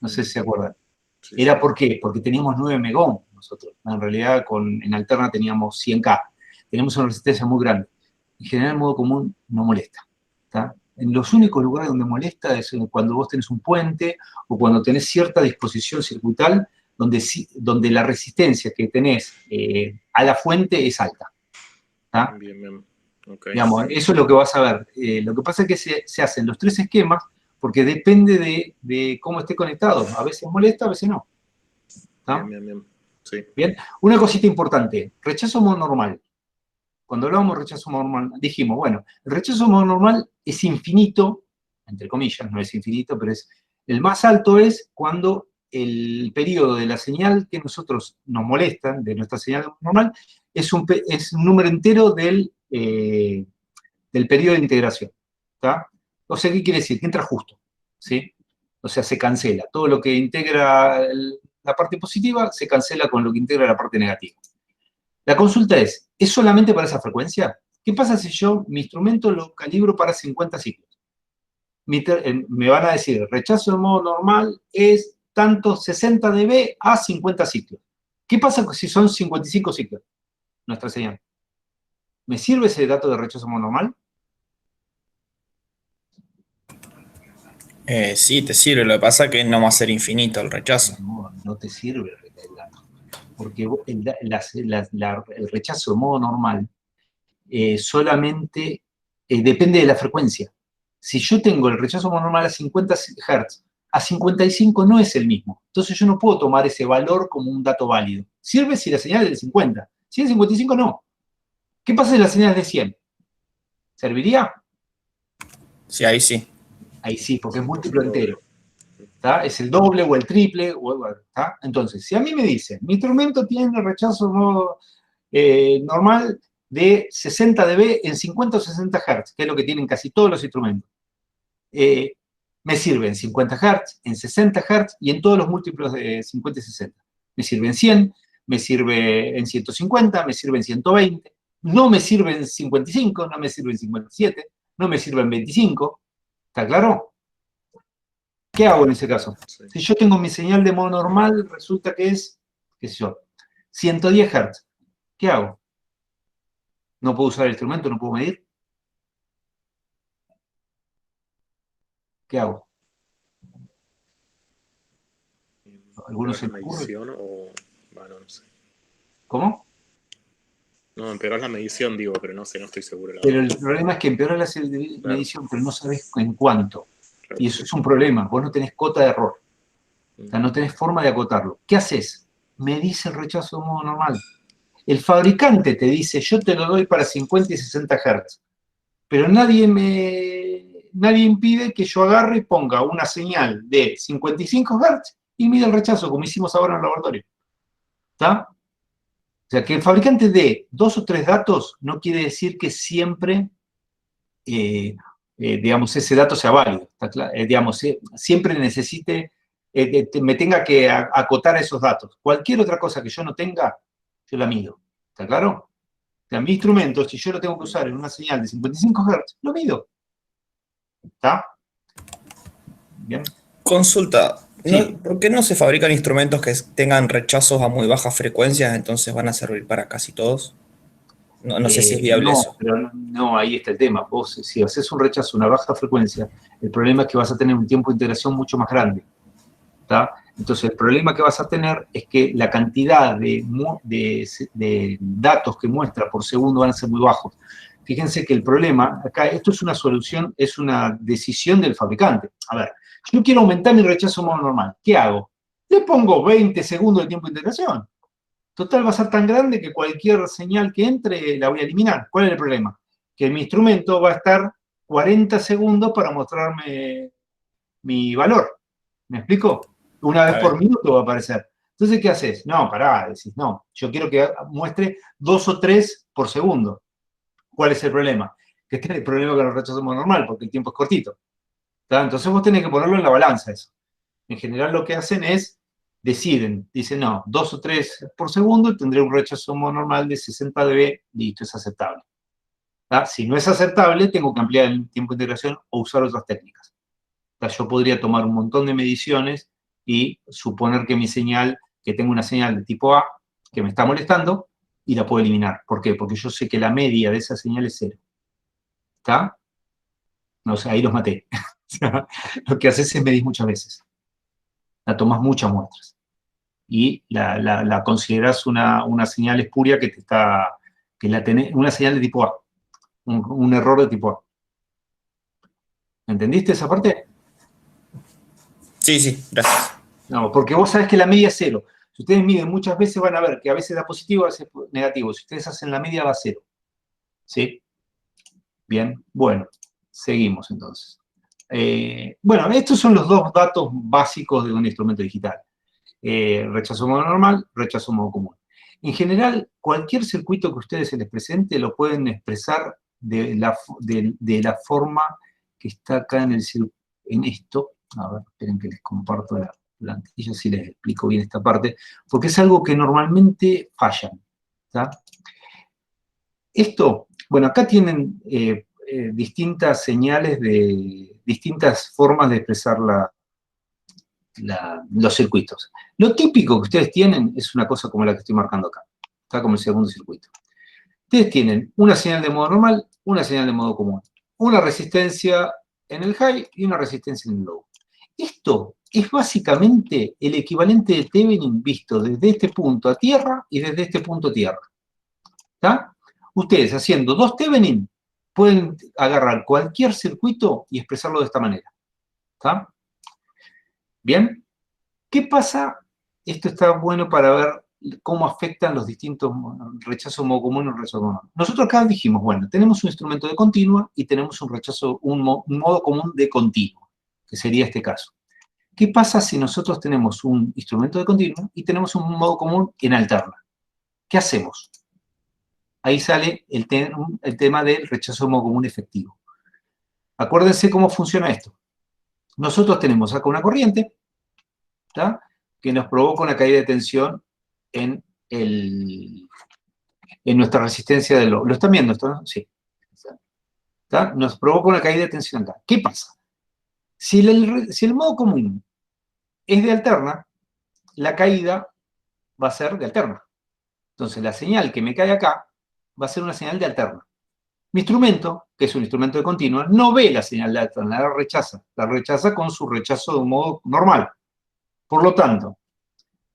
S1: No sé si se acuerdan.
S5: Sí,
S1: ¿Era
S5: sí.
S1: por qué? Porque teníamos 9 megón nosotros. En realidad, en alterna teníamos 100K. Tenemos una resistencia muy grande. En general, en modo común no molesta. ¿Tá? En los únicos lugares donde molesta es cuando vos tenés un puente o cuando tenés cierta disposición circuital donde la resistencia que tenés a la fuente es alta. ¿Tá?
S5: Bien, bien. Okay.
S1: Digamos, eso es lo que vas a ver. Lo que pasa es que se hacen los 3 esquemas porque depende de cómo esté conectado. A veces molesta, a veces no. ¿Tá?
S5: Bien, bien, bien. Sí.
S1: Bien. Una cosita importante. Rechazo monormal. Cuando hablábamos de rechazo monormal, dijimos, bueno, el rechazo monormal es infinito, entre comillas, no es infinito, pero es el más alto es cuando el periodo de la señal que nosotros nos molesta, de nuestra señal normal, es un número entero del periodo de integración. ¿Tá? O sea, ¿qué quiere decir? Que entra justo. ¿Sí? O sea, se cancela. Todo lo que integra la parte positiva se cancela con lo que integra la parte negativa. La consulta es solamente para esa frecuencia? ¿Qué pasa si yo mi instrumento lo calibro para 50 ciclos? Me van a decir, rechazo de modo normal es tanto 60 dB a 50 ciclos. ¿Qué pasa si son 55 ciclos? Nuestra señal. ¿Me sirve ese dato de rechazo de modo normal?
S4: Sí, te sirve. Lo que pasa es que no va a ser infinito el rechazo.
S1: No te sirve el dato. Porque el rechazo de modo normal solamente depende de la frecuencia. Si yo tengo el rechazo modo normal a 50 Hz, a 55 no es el mismo. Entonces yo no puedo tomar ese valor como un dato válido. Sirve si la señal es de 50. Si es de 55, no. ¿Qué pasa si la señal es de 100? ¿Serviría?
S4: Sí, ahí sí.
S1: Ahí sí, porque es múltiplo entero. ¿Tá? Es el doble o el triple. ¿Tá? Entonces, si a mí me dicen, mi instrumento tiene rechazo modo normal de 60 dB en 50 o 60 Hz, que es lo que tienen casi todos los instrumentos. Me sirve en 50 Hz, en 60 Hz y en todos los múltiplos de 50 y 60. Me sirve en 100, me sirve en 150, me sirve en 120, no me sirve en 55, no me sirve en 57, no me sirven 25. ¿Está claro? ¿Qué hago en ese caso?
S5: Sí.
S1: Si yo tengo mi señal de modo normal, resulta que es, qué sé yo, 110 Hz. ¿Qué hago? ¿No puedo usar el instrumento? ¿No puedo medir? ¿Qué hago? ¿Alguno
S5: ¿Empeorar
S1: se
S5: la
S1: me ocurre?
S5: medición o...? Bueno, no sé.
S1: ¿Cómo?
S5: No, empeorar la medición, digo, pero no sé, no estoy seguro, la
S1: Pero
S5: verdad.
S1: el problema es que empeora la medición, pero no sabes en cuánto.
S5: Claro,
S1: Y eso es un problema. Vos no tenés cota de error. O sea, no tenés forma de acotarlo. ¿Qué haces? Medís el rechazo de modo normal. El fabricante te dice, yo te lo doy para 50 y 60 Hz. Pero nadie impide que yo agarre y ponga una señal de 55 Hz y mida el rechazo, como hicimos ahora en el laboratorio. ¿Está? O sea, que el fabricante dé 2 o 3 datos no quiere decir que siempre, digamos, ese dato sea válido. ¿Está claro? Digamos, siempre necesite, me tenga que acotar a esos datos. Cualquier otra cosa que yo no tenga, yo la mido. ¿Está claro? O sea, mi instrumento, si yo lo tengo que usar en una señal de 55 Hz, lo mido. ¿Está? Bien.
S4: Consulta,
S1: Sí.
S4: ¿por qué no se fabrican instrumentos que tengan rechazos a muy bajas frecuencias, entonces van a servir para casi todos? No sé si es viable
S1: No,
S4: eso.
S1: pero no, ahí está el tema. Vos, si haces un rechazo a una baja frecuencia, el problema es que vas a tener un tiempo de integración mucho más grande. ¿Tá? Entonces, el problema que vas a tener es que la cantidad de datos que muestra por segundo van a ser muy bajos. Fíjense que el problema, acá, esto es una solución, es una decisión del fabricante. A ver, yo quiero aumentar mi rechazo a modo normal. ¿Qué hago? Le pongo 20 segundos de tiempo de integración. Total, va a ser tan grande que cualquier señal que entre la voy a eliminar. ¿Cuál es el problema? Que mi instrumento va a estar 40 segundos para mostrarme mi valor. ¿Me explico? Una vez
S4: A
S1: por
S4: ver.
S1: minuto va a aparecer. Entonces, ¿qué haces? No, pará, decís, no, yo quiero que muestre 2 o 3 por segundo. ¿Cuál es el problema? Que este es el problema con el rechazo normal, porque el tiempo es cortito. ¿Tá? Entonces vos tenés que ponerlo en la balanza eso. En general lo que hacen es, dicen, no, 2 o 3 por segundo, tendré un rechazo normal de 60 dB, listo, es aceptable. ¿Tá? Si no es aceptable, tengo que ampliar el tiempo de integración o usar otras técnicas. Yo podría tomar un montón de mediciones y suponer que mi señal, que tengo una señal de tipo A que me está molestando y la puedo eliminar. ¿Por qué? Porque yo sé que la media de esa señal es 0. ¿Está? No sé, ahí los maté. Lo que haces es medir muchas veces. La tomas muchas muestras. Y la consideras una señal espuria que te está, que la tenés, una señal de tipo A. Un error de tipo A. ¿Entendiste esa parte?
S4: Sí, sí, gracias.
S1: No, porque vos sabés que la media es 0. Si ustedes miden muchas veces van a ver que a veces da positivo, a veces negativo. Si ustedes hacen la media va a 0. ¿Sí? Bien, bueno, seguimos entonces. Bueno, estos son los dos datos básicos de un instrumento digital. Rechazo modo normal, rechazo modo común. En general, cualquier circuito que ustedes se les presente lo pueden expresar de la forma que está acá en esto. A ver, esperen que les comparto la plantilla, si les explico bien esta parte, porque es algo que normalmente fallan. ¿Tá? Esto, bueno, acá tienen distintas señales de distintas formas de expresar los circuitos. Lo típico que ustedes tienen es una cosa como la que estoy marcando acá. Está como el segundo circuito. Ustedes tienen una señal de modo normal, una señal de modo común. Una resistencia en el high y una resistencia en el low. Esto es básicamente el equivalente de Thevenin visto desde este punto a tierra y desde este punto a tierra. ¿Está? Ustedes haciendo 2 Thevenin pueden agarrar cualquier circuito y expresarlo de esta manera. ¿Está? ¿Bien? ¿Qué pasa? Esto está bueno para ver cómo afectan los distintos rechazos modo común y rechazo modo común. Nosotros acá dijimos, bueno, tenemos un instrumento de continua y tenemos un modo común de continuo, que sería este caso. ¿Qué pasa si nosotros tenemos un instrumento de continuo y tenemos un modo común en alterna? ¿Qué hacemos? Ahí sale el tema del rechazo modo común efectivo. Acuérdense cómo funciona esto. Nosotros tenemos acá una corriente, ¿tá? Que nos provoca una caída de tensión en nuestra resistencia del lobo. ¿Lo están viendo esto, no? Sí. ¿tá? Nos provoca una caída de tensión acá. ¿Qué pasa? Si el modo común es de alterna, la caída va a ser de alterna. Entonces, la señal que me cae acá va a ser una señal de alterna. Mi instrumento, que es un instrumento de continua, no ve la señal de alterna, la rechaza. La rechaza con su rechazo de un modo normal. Por lo tanto,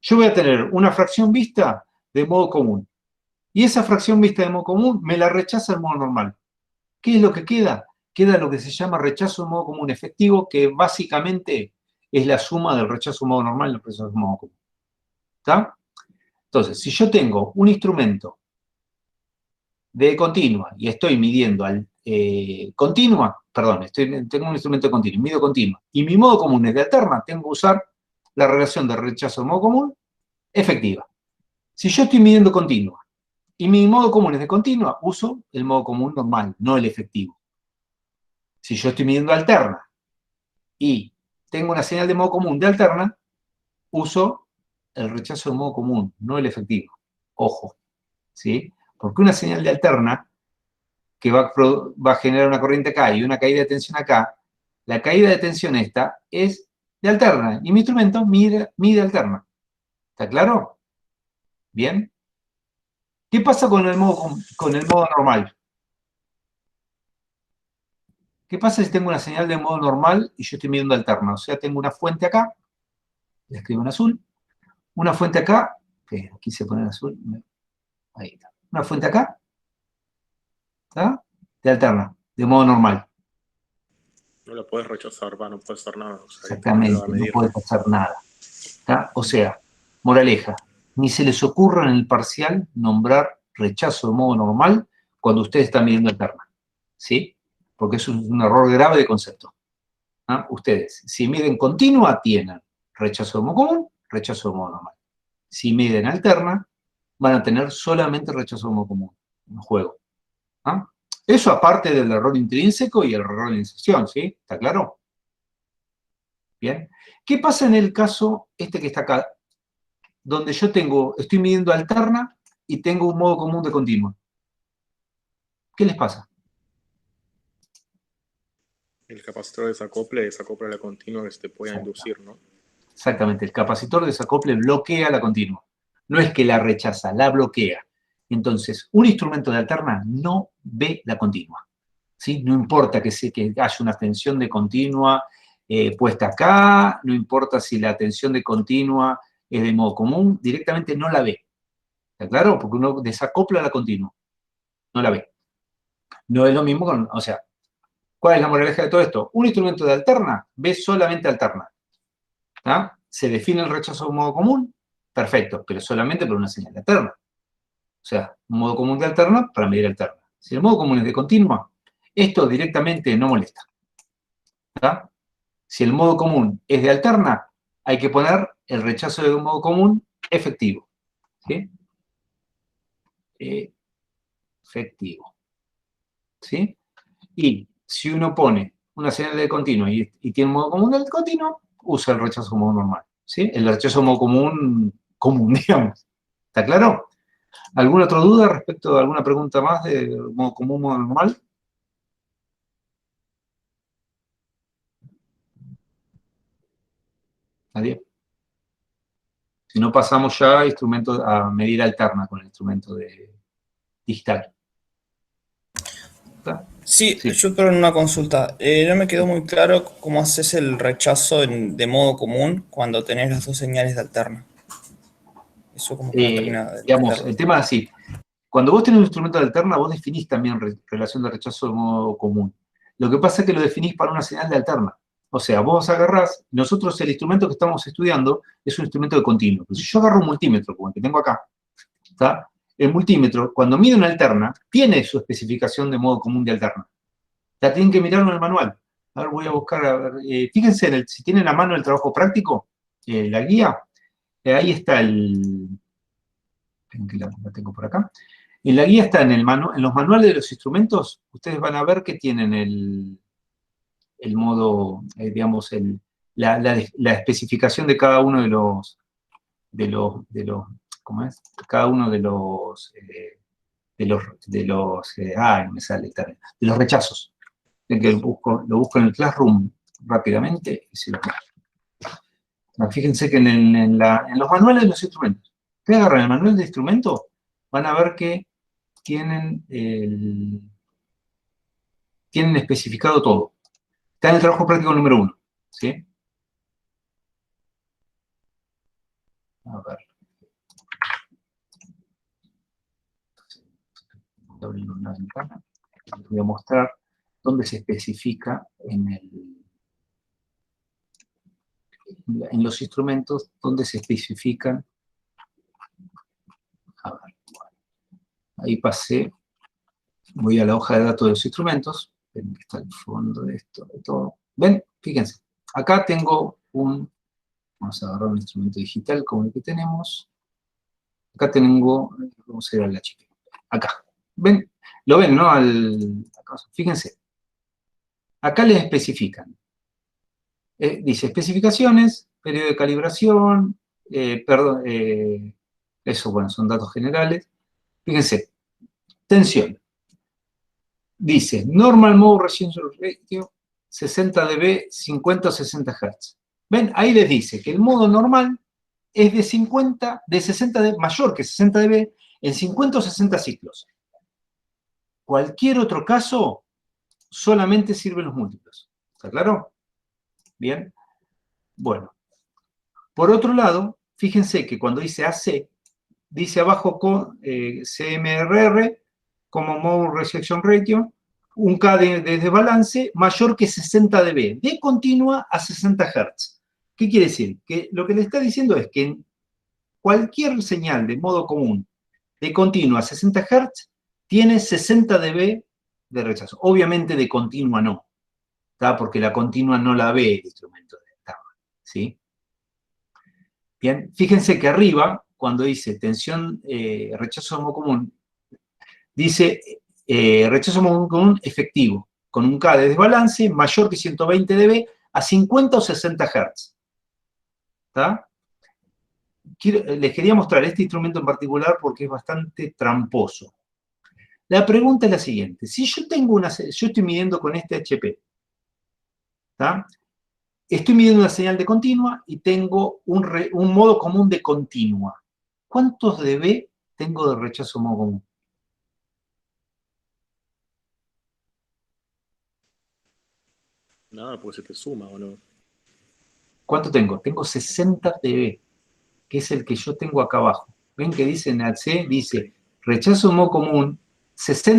S1: yo voy a tener una fracción vista de modo común. Y esa fracción vista de modo común me la rechaza el modo normal. ¿Qué es lo que queda? Queda lo que se llama rechazo de modo común efectivo, que básicamente es la suma del rechazo de modo normal y el rechazo de modo común. ¿Está? Entonces, si yo tengo un instrumento de continua y estoy midiendo tengo un instrumento de continua, mido continua, y mi modo común es de alterna, tengo que usar la relación de rechazo de modo común efectiva. Si yo estoy midiendo continua y mi modo común es de continua, uso el modo común normal, no el efectivo. Si yo estoy midiendo alterna y tengo una señal de modo común de alterna, uso el rechazo de modo común, no el efectivo. Ojo, ¿sí? Porque una señal de alterna que va a generar una corriente acá y una caída de tensión acá, la caída de tensión esta es de alterna y mi instrumento mide alterna. ¿Está claro? ¿Bien? ¿Qué pasa con el modo normal? ¿Qué pasa si tengo una señal de modo normal y yo estoy midiendo alterna? O sea, tengo una fuente acá, la escribo en azul, una fuente acá, que aquí se pone en azul, ahí está. Una fuente acá, ¿está? De alterna, de modo normal.
S5: No lo puedes rechazar, no puedes hacer nada. O sea,
S1: Exactamente, no puedes hacer nada. ¿Está? O sea, moraleja, ni se les ocurra en el parcial nombrar rechazo de modo normal cuando ustedes están midiendo alterna. ¿Sí? Porque eso es un error grave de concepto. ¿Ah? Ustedes, si miden continua, tienen rechazo de modo común, rechazo de modo normal. Si miden alterna, van a tener solamente rechazo de modo común en juego. ¿Ah? Eso aparte del error intrínseco y el error de inserción, ¿sí? ¿Está claro? Bien. ¿Qué pasa en el caso este que está acá? Donde yo estoy midiendo alterna y tengo un modo común de continua. ¿Qué les pasa?
S5: El capacitor desacopla la continua que se te pueda inducir, ¿no?
S1: Exactamente, el capacitor de desacople bloquea la continua. No es que la rechaza, la bloquea. Entonces, un instrumento de alterna no ve la continua. ¿Sí? No importa que haya una tensión de continua puesta acá, no importa si la tensión de continua es de modo común, directamente no la ve. ¿Está claro? Porque uno desacopla la continua. No la ve. No es lo mismo o sea, ¿cuál es la moraleja de todo esto? Un instrumento de alterna ve solamente alterna. ¿Está? Se define el rechazo de un modo común, perfecto, pero solamente por una señal de alterna. O sea, un modo común de alterna para medir alterna. Si el modo común es de continua, esto directamente no molesta. ¿Está? Si el modo común es de alterna, hay que poner el rechazo de un modo común efectivo. ¿Sí? Efectivo. ¿Sí? Y si uno pone una señal de continuo y tiene un modo común del continuo, usa el rechazo modo normal. ¿Sí? El rechazo modo común, digamos. ¿Está claro? ¿Alguna otra duda respecto a alguna pregunta más de modo común, modo normal? ¿Nadie? Si no, pasamos ya a medida alterna con el instrumento digital. ¿Está?
S4: Sí, yo pero en una consulta. No me quedó muy claro cómo haces el rechazo de modo común cuando tenés las dos señales de alterna. Eso como que no termina de
S1: Digamos,
S4: entender.
S1: el tema es así. Cuando vos tenés un instrumento de alterna, vos definís también relación de rechazo de modo común. Lo que pasa es que lo definís para una señal de alterna. O sea, vos agarrás, nosotros el instrumento que estamos estudiando es un instrumento de continuo. Pero si yo agarro un multímetro, como el que tengo acá, ¿está? El multímetro, cuando mide una alterna, tiene su especificación de modo común de alterna. La tienen que mirar en el manual. A ver, voy a buscar, fíjense, si tienen a mano el trabajo práctico, la guía, ahí está la tengo por acá. En la guía está en los manuales de los instrumentos, ustedes van a ver que tienen el modo, digamos, la especificación de cada uno ¿cómo es? Cada uno de los rechazos. Ven que lo busco en el Classroom rápidamente y se lo muestro. Fíjense que en los manuales de los instrumentos, ustedes agarran el manual de instrumento, van a ver que tienen especificado todo. Está en el trabajo práctico número 1, ¿sí? A ver. Voy a abrir una ventana. Les voy a mostrar dónde se especifica en los instrumentos, dónde se especifican. A ver, bueno. Ahí pasé. Voy a la hoja de datos de los instrumentos. Ven que está el fondo de esto, de todo. ¿Ven? Fíjense. Acá tengo vamos a agarrar un instrumento digital como el que tenemos. Acá tengo, vamos a ir al HP. Acá. ¿Ven? Lo ven, ¿no? Fíjense. Acá les especifican. Dice especificaciones, periodo de calibración, eso, bueno, son datos generales. Fíjense. Tensión. Dice, normal mode resolution ratio, 60 dB, 50 o 60 Hz. ¿Ven? Ahí les dice que el modo normal es de 60 dB, mayor que 60 dB, en 50 o 60 ciclos. Cualquier otro caso, solamente sirven los múltiplos. ¿Está claro? Bien. Bueno. Por otro lado, fíjense que cuando dice AC, dice abajo con CMRR, como Mode Rejection Ratio, un K de desbalance mayor que 60 dB, de continua a 60 Hz. ¿Qué quiere decir? Que lo que le está diciendo es que en cualquier señal de modo común de continua a 60 Hz tiene 60 dB de rechazo. Obviamente de continua no, ¿tá? Porque la continua no la ve el instrumento de tabla, ¿sí? Bien, fíjense que arriba, cuando dice tensión, rechazo de modo común, dice rechazo de modo común efectivo, con un K de desbalance mayor que 120 dB a 50 o 60 Hz. ¿Está? Les quería mostrar este instrumento en particular porque es bastante tramposo. La pregunta es la siguiente. Si yo estoy midiendo con este HP, ¿está? Estoy midiendo una señal de continua y tengo un modo común de continua. ¿Cuántos dB tengo de rechazo modo común?
S5: Nada, porque se te suma, ¿o no?
S1: ¿Cuánto tengo? Tengo 60 dB, que es el que yo tengo acá abajo. ¿Ven que dice en AC? Dice rechazo modo común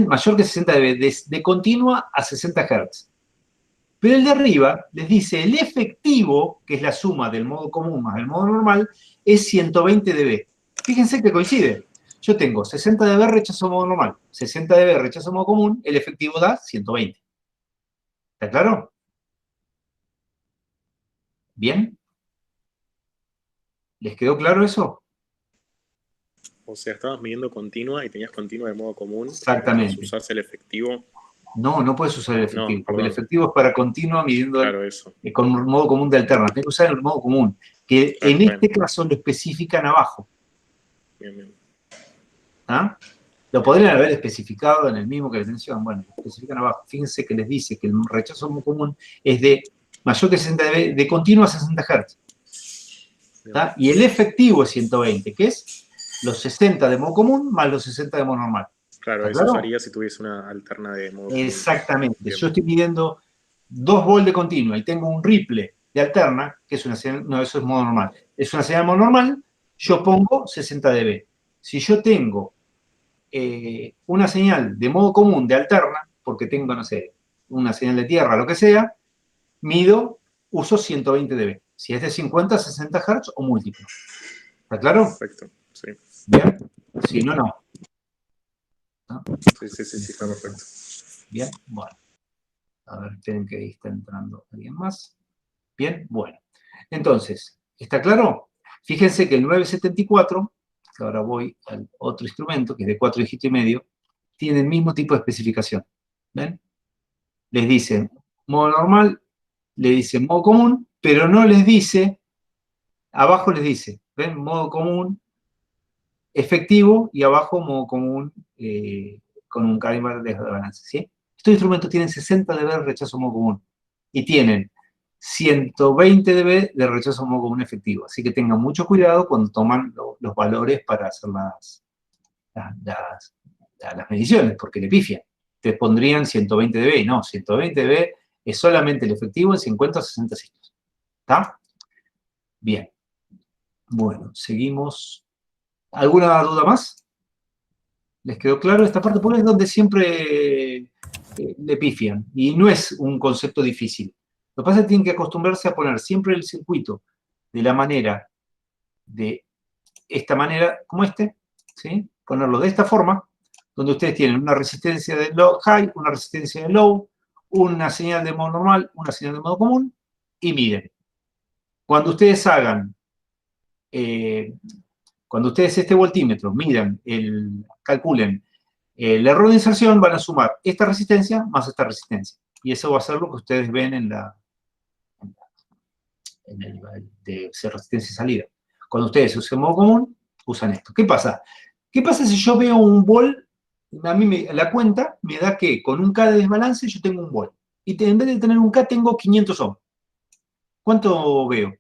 S1: mayor que 60 dB, de continua a 60 Hz. Pero el de arriba les dice el efectivo, que es la suma del modo común más el modo normal, es 120 dB. Fíjense que coincide. Yo tengo 60 dB rechazo modo normal, 60 dB rechazo modo común, el efectivo da 120. ¿Está claro? ¿Bien? ¿Les quedó claro eso?
S5: O sea, estabas midiendo continua y tenías continua de modo común.
S1: Exactamente.
S5: Entonces usás el efectivo.
S1: No puedes usar el efectivo,
S5: No,
S1: porque el
S5: perdón.
S1: efectivo es para continua midiendo
S5: Claro, eso.
S1: con un modo común de alterna. Tienes que usar el modo común, que
S5: Claro,
S1: en este caso lo especifican abajo.
S5: Bien, bien.
S1: ¿Ah? Lo podrían haber especificado en el mismo que la tensión. Bueno, lo especifican abajo. Fíjense que les dice que el rechazo muy común es de mayor que 60 dB, de continua a 60 Hz. ¿Tá? Y el efectivo es 120, que es los 60 de modo común más los 60 de modo normal.
S5: Claro, eso
S1: claro?
S5: usaría si tuviese una alterna de modo común.
S1: Exactamente.
S5: Bien.
S1: Yo estoy midiendo 2 volts de continua y tengo un ripple de alterna, que es una señal, no, eso es modo normal. Es una señal de modo normal, yo pongo 60 dB. Si yo tengo una señal de modo común de alterna, porque tengo, no sé, una señal de tierra, lo que sea, uso 120 dB. Si es de 50 a 60 Hz o múltiplo. ¿Está claro?
S5: Perfecto, sí.
S1: Bien. Si no, no. ¿No?
S5: Sí, está perfecto.
S1: Bien, bueno. A ver, esperen que ahí está entrando alguien más. Bien, bueno. Entonces, ¿está claro? Fíjense que el 974, que ahora voy al otro instrumento, que es de 4 dígitos y medio, tiene el mismo tipo de especificación. ¿Ven? Les dice modo normal, le dice modo común, pero no les dice, abajo les dice, ¿ven? Modo común efectivo y abajo modo común con un calibre de balance, ¿sí? Estos instrumentos tienen 60 dB de rechazo modo común y tienen 120 dB de rechazo modo común efectivo. Así que tengan mucho cuidado cuando toman los valores para hacer las mediciones, porque le pifian. Te pondrían 120 dB, no, 120 dB es solamente el efectivo en 50 o 60 ciclos. ¿Está? Bien. Bueno, seguimos. ¿Alguna duda más? ¿Les quedó claro esta parte? Porque es donde siempre le pifian. Y no es un concepto difícil. Lo que pasa es que tienen que acostumbrarse a poner siempre el circuito de esta manera, como este, ¿sí? Ponerlo de esta forma, donde ustedes tienen una resistencia de low, high, una resistencia de low, una señal de modo normal, una señal de modo común, y miden. Cuando ustedes cuando ustedes este voltímetro midan, calculen el error de inserción, van a sumar esta resistencia más esta resistencia. Y eso va a ser lo que ustedes ven en el de resistencia y salida. Cuando ustedes usen modo común, usan esto. ¿Qué pasa? ¿Qué pasa si yo veo un vol? A mí la cuenta me da que con un K de desbalance yo tengo un vol. Y en vez de tener un K tengo 500 ohms. ¿Cuánto veo?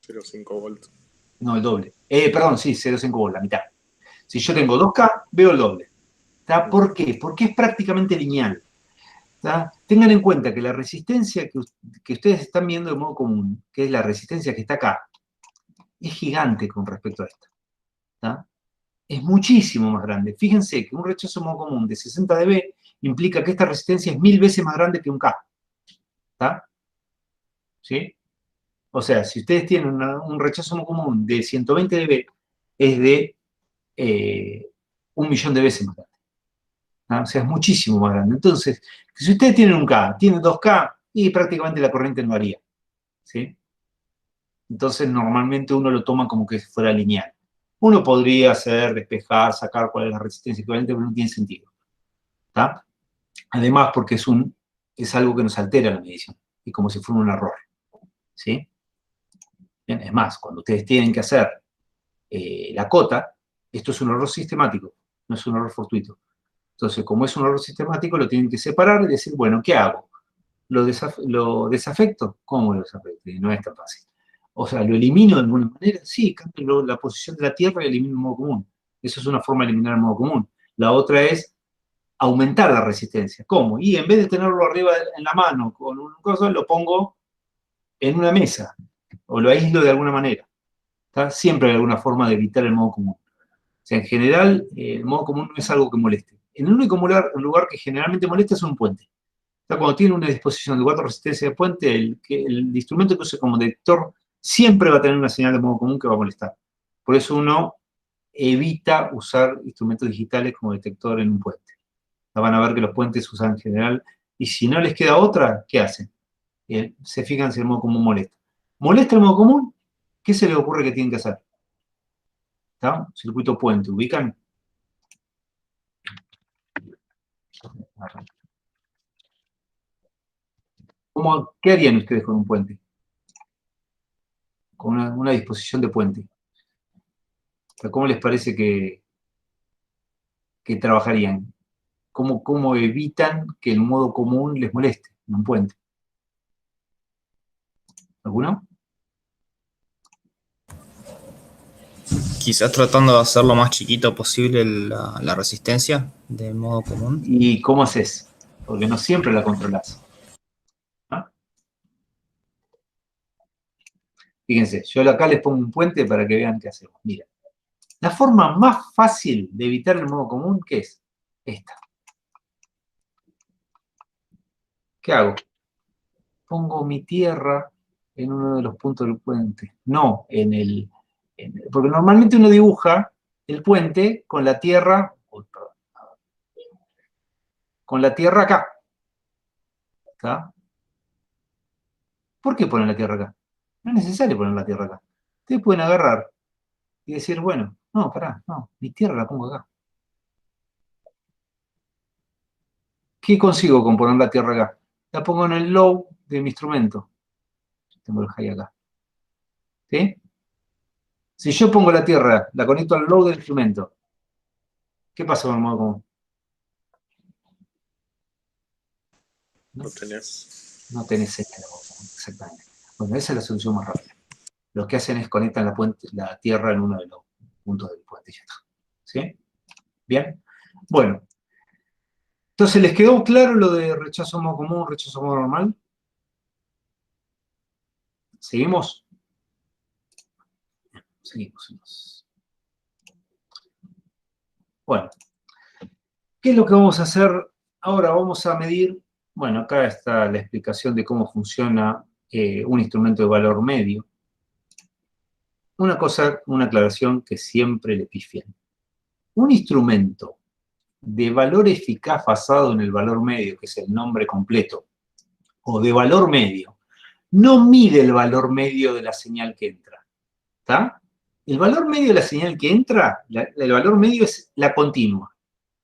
S5: 0,5 volts.
S1: No, el doble. Perdón, sí, 0,5 volts, la mitad. Si yo tengo 2K, veo el doble. ¿Está? ¿Por qué? Porque es prácticamente lineal. ¿Está? Tengan en cuenta que la resistencia que ustedes están viendo de modo común, que es la resistencia que está acá, es gigante con respecto a esta. ¿Está? Es muchísimo más grande. Fíjense que un rechazo de modo común de 60 dB implica que esta resistencia es 1000 veces más grande que un K. ¿Está? ¿Sí? O sea, si ustedes tienen un rechazo modo común de 120 dB, es de 1.000.000 de veces más grande. ¿Ah? O sea, es muchísimo más grande. Entonces, si ustedes tienen un K, tienen 2K, y prácticamente la corriente no varía. ¿Sí? Entonces, normalmente uno lo toma como que fuera lineal. Uno podría hacer, despejar, sacar cuál es la resistencia equivalente, pero no tiene sentido. ¿Está? Además, porque es algo que nos altera la medición. Es como si fuera un error. ¿Sí? Bien, es más, cuando ustedes tienen que hacer la cota, esto es un error sistemático, no es un error fortuito. Entonces, como es un error sistemático, lo tienen que separar y decir, bueno, ¿qué hago? ¿Lo desafecto? ¿Cómo lo desafecto? Y no es tan fácil. O sea, ¿lo elimino de alguna manera? Sí, cambio la posición de la Tierra y elimino el modo común. Eso es una forma de eliminar el modo común. La otra es aumentar la resistencia. ¿Cómo? Y en vez de tenerlo arriba en la mano con un coso, lo pongo en una mesa o lo aíslo de alguna manera. ¿Está? Siempre hay alguna forma de evitar el modo común. O sea, en general, el modo común no es algo que moleste. En el único lugar que generalmente molesta es un puente. O sea, cuando tiene una disposición de 4 resistencias de puente, el instrumento que use como detector siempre va a tener una señal de modo común que va a molestar. Por eso uno evita usar instrumentos digitales como detector en un puente. Van a ver que los puentes usan en general, y si no les queda otra, ¿qué hacen? Se fijan si el modo común molesta. ¿Molesta el modo común? ¿Qué se les ocurre que tienen que hacer? ¿Está? Circuito puente, ¿ubican? ¿Qué harían ustedes con un puente? Con una disposición de puente. O sea, ¿cómo les parece que trabajarían? ¿Cómo evitan que el modo común les moleste en un puente? ¿Alguno?
S4: Quizás tratando de hacer lo más chiquito posible la resistencia de modo común.
S1: ¿Y cómo haces? Porque no siempre la controlás. ¿Ah? Fíjense, yo acá les pongo un puente para que vean qué hacemos. Mira, la forma más fácil de evitar el modo común, ¿qué es? Esta. ¿Qué hago? Pongo mi tierra en uno de los puntos del puente. No porque normalmente uno dibuja el puente con la tierra, acá. ¿Está? ¿Por qué ponen la tierra acá? No es necesario poner la tierra acá. Ustedes pueden agarrar y decir, bueno, no, pará, no, mi tierra la pongo acá. ¿Qué consigo con poner la tierra acá? La pongo en el low de mi instrumento. Tengo el high acá. ¿Sí? Si yo pongo la tierra, la conecto al low del instrumento, ¿qué pasa con el modo común?
S5: No tenés.
S1: No tenés señal, exactamente. Bueno, esa es la solución más rápida. Lo que hacen es conectan la tierra en uno de los puntos del puente y ya está. ¿Sí? ¿Bien? Bueno. Entonces, ¿les quedó claro lo de rechazo modo común, rechazo modo normal? ¿Seguimos? Seguimos. Bueno, ¿qué es lo que vamos a hacer? Ahora vamos a medir, bueno, acá está la explicación de cómo funciona un instrumento de valor medio. Una cosa, una aclaración que siempre le pifian. Un instrumento de valor eficaz basado en el valor medio, que es el nombre completo, o de valor medio, no mide el valor medio de la señal que entra. ¿Está? El valor medio de la señal que entra, el valor medio es la continua.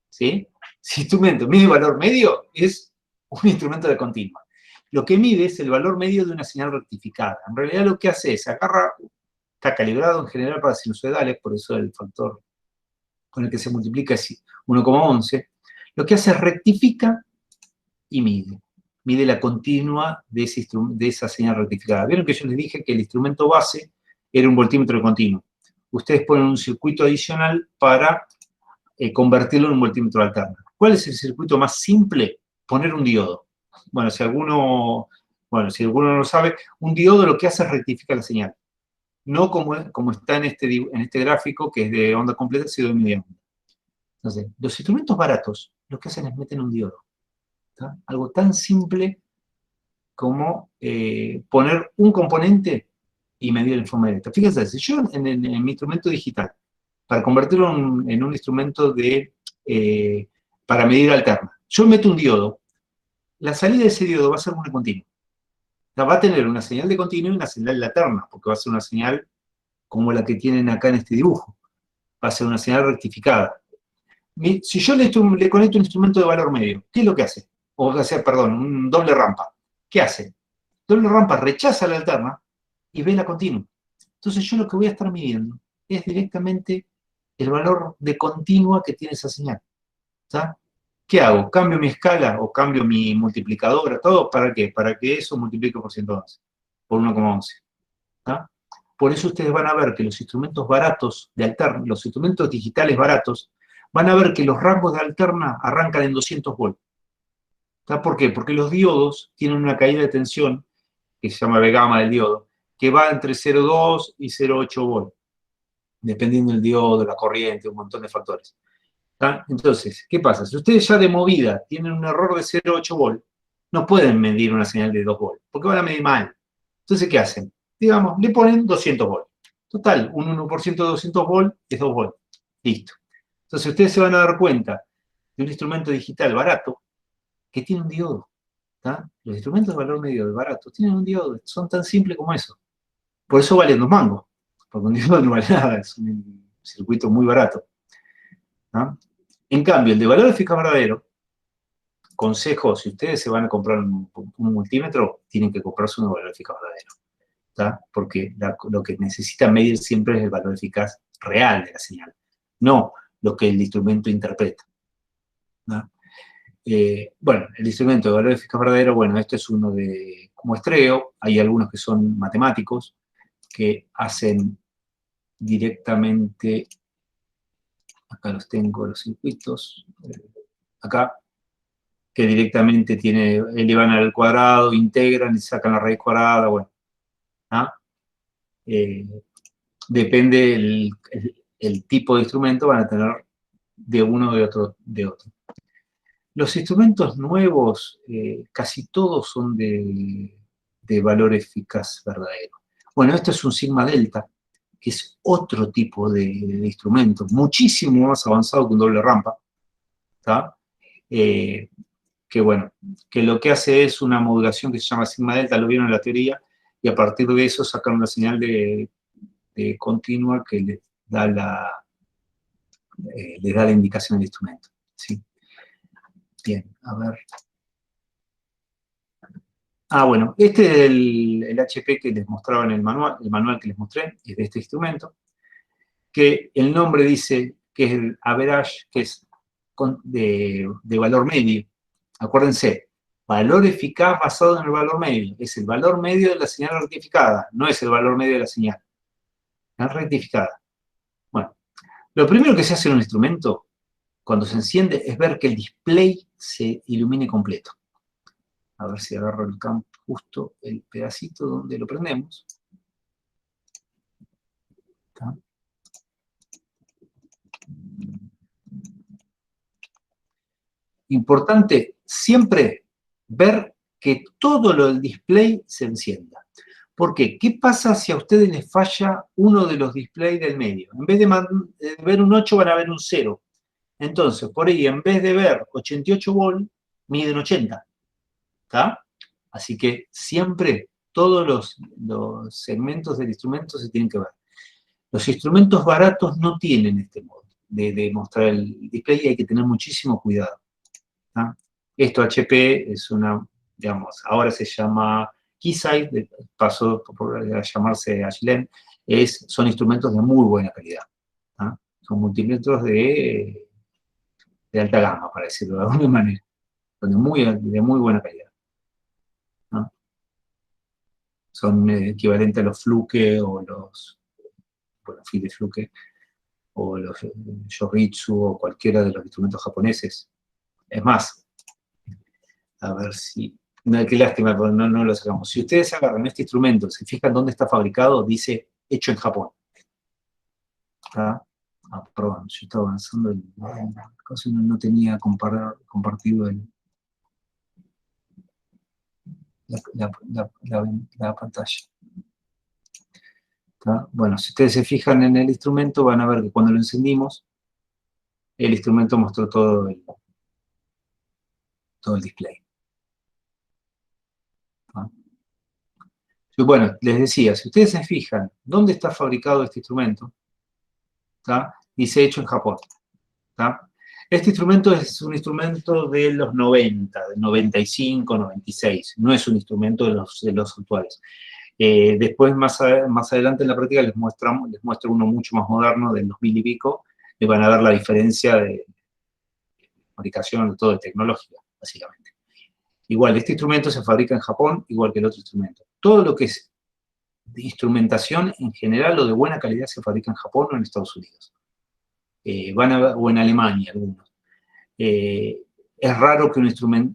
S1: ¿Sí? Si instrumento mide valor medio, es un instrumento de continua. Lo que mide es el valor medio de una señal rectificada. En realidad lo que hace es agarra, está calibrado en general para sinusoidales, por eso el factor con el que se multiplica es 1,11. Lo que hace es rectifica y mide. Mide la continua de esa señal rectificada. Vieron que yo les dije que el instrumento base era un voltímetro continuo. Ustedes ponen un circuito adicional para convertirlo en un voltímetro alterno. ¿Cuál es el circuito más simple? Poner un diodo. Bueno, si alguno no lo sabe, un diodo lo que hace es rectificar la señal. No como está en este gráfico, que es de onda completa, sino de media onda. Entonces, los instrumentos baratos lo que hacen es meter un diodo. ¿Tá? Algo tan simple como poner un componente y medir en forma directa. Fíjense, si yo en mi instrumento digital, para convertirlo en un instrumento para medir alterna, yo meto un diodo, la salida de ese diodo va a ser una continua. Va a tener una señal de continuo y una señal de alterna, porque va a ser una señal como la que tienen acá en este dibujo. Va a ser una señal rectificada. Si yo le conecto un instrumento de valor medio, ¿qué es lo que hace? O sea, perdón, un doble rampa. ¿Qué hace? Doble rampa rechaza la alterna y ve la continua. Entonces yo lo que voy a estar midiendo es directamente el valor de continua que tiene esa señal. ¿Está? ¿Qué hago? ¿Cambio mi escala o cambio mi multiplicadora? ¿Todo para qué? Para que eso multiplique por 111, por 1,11. ¿Está? Por eso ustedes van a ver que los instrumentos baratos de alterna, los instrumentos digitales baratos, van a ver que los rangos de alterna arrancan en 200 volts. ¿Está? ¿Por qué? Porque los diodos tienen una caída de tensión, que se llama V gamma del diodo, que va entre 0,2 y 0,8 volts, dependiendo del diodo, la corriente, un montón de factores. ¿Está? Entonces, ¿qué pasa? Si ustedes ya de movida tienen un error de 0,8 volts, no pueden medir una señal de 2 volts, porque van a medir mal. Entonces, ¿qué hacen? Digamos, le ponen 200 volts. Total, un 1% de 200 volts es 2 volts. Listo. Entonces, ustedes se van a dar cuenta de un instrumento digital barato que tiene un diodo. ¿Está? Los instrumentos de valor medio baratos tienen un diodo, son tan simples como eso. Por eso valen 2 mangos, porque un diodo no vale nada, es un circuito muy barato. ¿No? En cambio, el de valor eficaz verdadero, consejo, si ustedes se van a comprar un multímetro, tienen que comprarse uno de valor eficaz verdadero. ¿Tá? Porque lo que necesitan medir siempre es el valor eficaz real de la señal, no lo que el instrumento interpreta. ¿No? Bueno, el instrumento de valor eficaz verdadero, bueno, este es uno de muestreo, hay algunos que son matemáticos, que hacen directamente, acá los tengo, los circuitos, acá, que directamente elevan al cuadrado, integran y sacan la raíz cuadrada, bueno. ¿Ah? Depende el tipo de instrumento, van a tener de uno o de otro. Los instrumentos nuevos, casi todos son de valor eficaz verdadero. Bueno, esto es un sigma delta, que es otro tipo de instrumento, muchísimo más avanzado que un doble rampa. ¿Tá? Que bueno, que lo que hace es una modulación que se llama sigma delta, lo vieron en la teoría, y a partir de eso sacan una señal de continua que les da la indicación del instrumento. ¿Sí? Bien, a ver. Bueno, este es el HP que les mostraba en el manual que les mostré, es de este instrumento, que el nombre dice que es el average, que es de valor medio. Acuérdense, Valor eficaz basado en el valor medio. Es el valor medio de la señal rectificada, no es el valor medio de la señal. La rectificada. Bueno, lo primero que se hace en un instrumento, cuando se enciende, es ver que el display se ilumine completo. A ver si agarro el campo justo, el pedacito donde lo prendemos. ¿Está? Importante siempre ver que todo lo del display se encienda. ¿Por qué? ¿Qué pasa si a ustedes les falla uno de los displays del medio? En vez de ver un 8 van a ver un 0. Entonces, por ahí, en vez de ver 88 volts, miden 80. ¿Está? Así que siempre todos los segmentos del instrumento se tienen que ver. Los instrumentos baratos no tienen este modo de mostrar el display y hay que tener muchísimo cuidado. ¿Ah? Esto HP es una, digamos, ahora se llama Keysight, pasó a llamarse Agilent, son instrumentos de muy buena calidad. ¿Ah? Son multímetros de alta gama, para decirlo de alguna manera, de muy buena calidad. ¿Ah? Son equivalentes a los Fluke o los, bueno, Philips Fluke, o los Yoritsu o cualquiera de los instrumentos japoneses. Es más, a ver si... No, qué lástima, pero no lo sacamos. Si ustedes agarran este instrumento, se fijan dónde está fabricado, dice hecho en Japón. ¿Está? Ah, perdón, yo estaba avanzando, no tenía compartido la pantalla. ¿Está? Bueno, si ustedes se fijan en el instrumento, van a ver que cuando lo encendimos, el instrumento mostró todo el display. ¿Ah? Bueno, les decía, si ustedes se fijan dónde está fabricado este instrumento, ¿está? Dice hecho en Japón. ¿Está? Este instrumento es un instrumento de los 90, de 95, 96, no es un instrumento de los actuales. Después, más adelante en la práctica, les muestro uno mucho más moderno, del 2000 y pico, y van a ver la diferencia de fabricación, todo de tecnológica, básicamente. Igual, este instrumento se fabrica en Japón, igual que el otro instrumento. Todo lo que es de instrumentación, en general, o de buena calidad, se fabrica en Japón o en Estados Unidos. O en Alemania, algunos. Es raro que un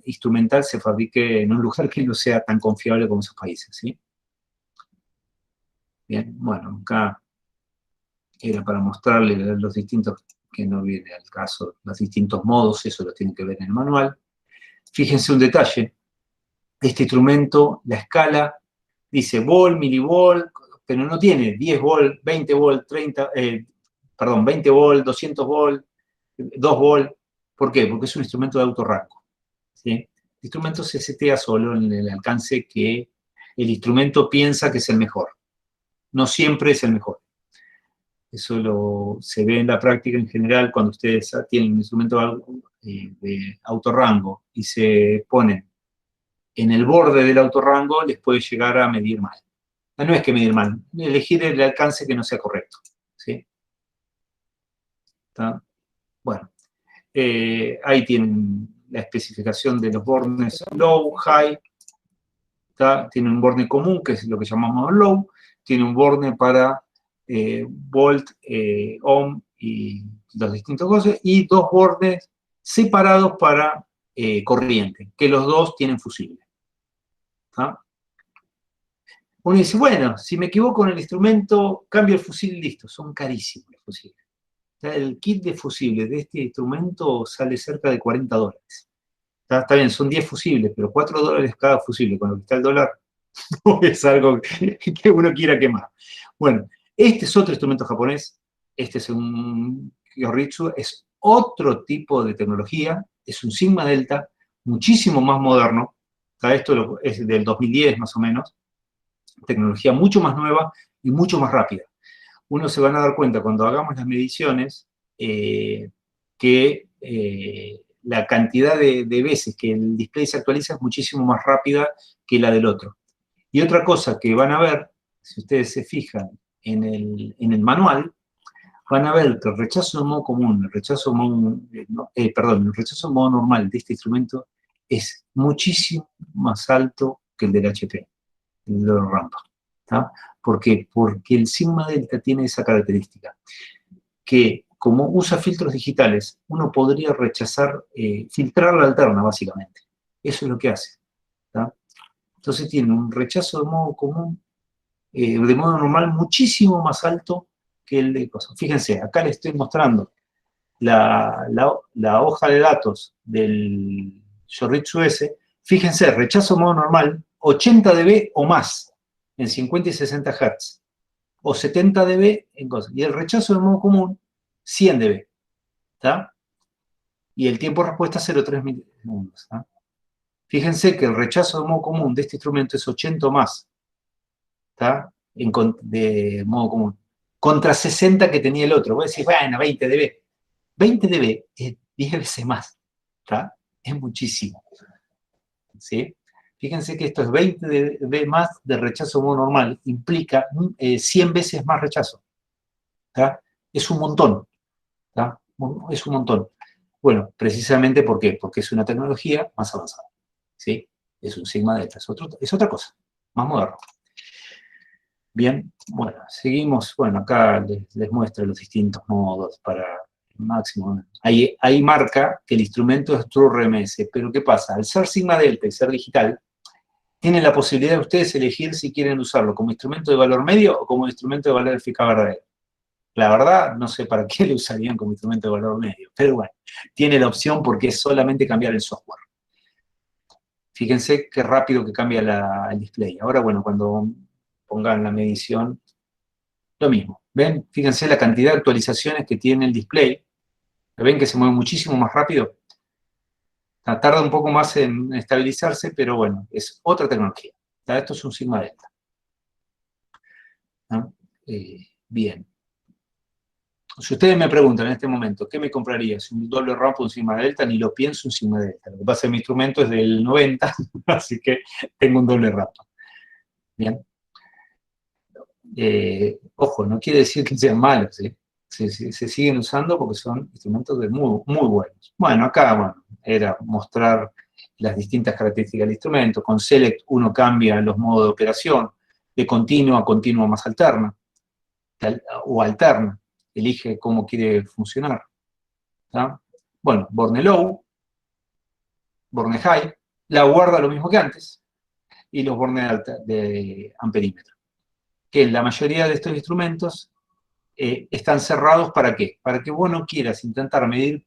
S1: instrumental se fabrique en un lugar que no sea tan confiable como esos países, ¿sí? Bien, bueno, acá era para mostrarles los distintos, que no viene al caso, los distintos modos, eso lo tienen que ver en el manual. Fíjense un detalle, este instrumento, la escala, dice volt, milivolt, pero no tiene 10 volt, 20 volt, 20 volt, 200 volt, 2 volt. ¿Por qué? Porque es un instrumento de alto rango. ¿Sí? El instrumento se setea solo en el alcance que el instrumento piensa que es el mejor. No siempre es el mejor. Eso se ve en la práctica en general cuando ustedes tienen un instrumento de alto rango y se ponen en el borde del alto rango, les puede llegar a medir mal. No es que medir mal, elegir el alcance que no sea correcto. ¿Sí? ¿Está? Bueno, ahí tienen la especificación de los bornes low, high. ¿Está? Tiene un borne común, que es lo que llamamos low. Tiene un borne para volt, ohm y los distintos cosas. Y dos bordes separados para corriente, que los dos tienen fusible. ¿Está? Uno dice, bueno, si me equivoco en el instrumento, cambio el fusible y listo. Son carísimos los fusibles. El kit de fusibles de este instrumento sale cerca de $40. Está bien, son 10 fusibles, pero $4 cada fusible. Con lo que está el dólar, no es algo que uno quiera quemar. Bueno, este es otro instrumento japonés. Este es un Yoritsu, es otro tipo de tecnología. Es un Sigma Delta, muchísimo más moderno. Esto es del 2010 más o menos. Tecnología mucho más nueva y mucho más rápida. Uno se van a dar cuenta cuando hagamos las mediciones que la cantidad de veces que el display se actualiza es muchísimo más rápida que la del otro. Y otra cosa que van a ver, si ustedes se fijan en el manual, van a ver que el rechazo en modo común, el rechazo en modo normal de este instrumento es muchísimo más alto que el del HP, el de la rampa. ¿Tá? ¿Por qué? Porque el sigma delta tiene esa característica, que como usa filtros digitales, uno podría rechazar, filtrar la alterna, básicamente. Eso es lo que hace. ¿Tá? Entonces tiene un rechazo de modo común, de modo normal, muchísimo más alto que el de cosas. Fíjense, acá les estoy mostrando la hoja de datos del Yoritsu S. Fíjense, rechazo de modo normal, 80 dB o más, en 50 y 60 Hz, o 70 dB en cosas. Y el rechazo de modo común, 100 dB. ¿Tá? Y el tiempo de respuesta 0,3 milisegundos. ¿Tá? Fíjense que el rechazo de modo común de este instrumento es 80 o más. ¿Tá? De modo común. Contra 60 que tenía el otro. Vos decís, bueno, 20 dB. 20 dB es 10 veces más. ¿Tá? Es muchísimo. ¿Sí? Fíjense que esto es 20 dB más de rechazo de modo normal. Implica 100 veces más rechazo. ¿Tá? Es un montón. ¿Tá? Es un montón. Bueno, precisamente ¿por qué? Porque es una tecnología más avanzada. ¿Sí? Es un sigma delta. Es otra cosa. Más moderno. Bien, bueno, seguimos. Bueno, acá les muestro los distintos modos para el máximo. Ahí marca que el instrumento es True RMS, pero ¿qué pasa? Al ser sigma delta y ser digital, tienen la posibilidad de ustedes elegir si quieren usarlo como instrumento de valor medio o como instrumento de valor eficaz verdadero. La verdad, no sé para qué lo usarían como instrumento de valor medio, pero bueno, tiene la opción porque es solamente cambiar el software. Fíjense qué rápido que cambia el display. Ahora, bueno, cuando pongan la medición, lo mismo. ¿Ven? Fíjense la cantidad de actualizaciones que tiene el display. ¿Ven que se mueve muchísimo más rápido? Tarda un poco más en estabilizarse, pero bueno, es otra tecnología. Esto es un sigma delta. ¿No? Bien. Si ustedes me preguntan en este momento, ¿qué me compraría? ¿Si un doble rampa o un sigma delta? Ni lo pienso, un sigma delta. Lo que pasa es que mi instrumento es del 90, así que tengo un doble rampa. Bien. Ojo, no quiere decir que sean malos, ¿sí? Se siguen usando porque son instrumentos muy, muy buenos. Bueno, acá bueno, era mostrar las distintas características del instrumento. Con Select uno cambia los modos de operación, de continuo a continuo más alterna, o alterna. Elige cómo quiere funcionar. ¿Tá? Bueno, Borne Low, Borne High, la guarda lo mismo que antes, y los Borne alta de amperímetro. Que en la mayoría de estos instrumentos están cerrados ¿para qué? Para que vos no quieras intentar medir,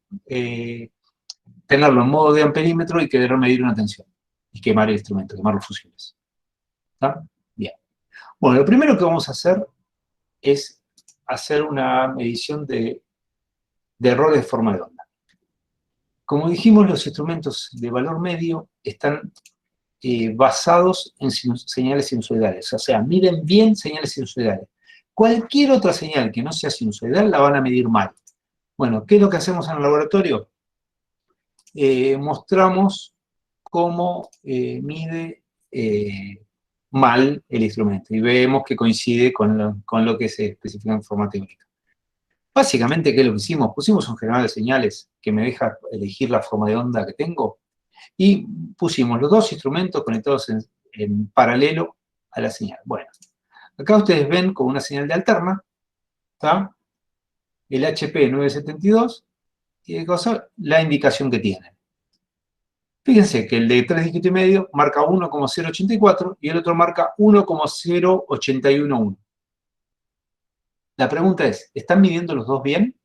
S1: tenerlo en modo de amperímetro y querer medir una tensión. Y quemar el instrumento, quemar los fusibles. ¿Tá? Bien. Bueno, lo primero que vamos a hacer es hacer una medición de errores de forma de onda. Como dijimos, los instrumentos de valor medio están basados en señales sinusoidales. O sea, miden bien señales sinusoidales. Cualquier otra señal que no sea sinusoidal la van a medir mal. Bueno, ¿qué es lo que hacemos en el laboratorio? Mostramos cómo mide mal el instrumento y vemos que coincide con lo que se especifica en forma teórica. Básicamente, ¿qué es lo que hicimos? Pusimos un generador de señales que me deja elegir la forma de onda que tengo y pusimos los dos instrumentos conectados en paralelo a la señal. Bueno, acá ustedes ven con una señal de alterna, ¿está? El HP 972 y la indicación que tiene. Fíjense que el de 3 dígitos y medio marca 1,084 y el otro marca 1,0811. La pregunta es, ¿están midiendo los dos bien?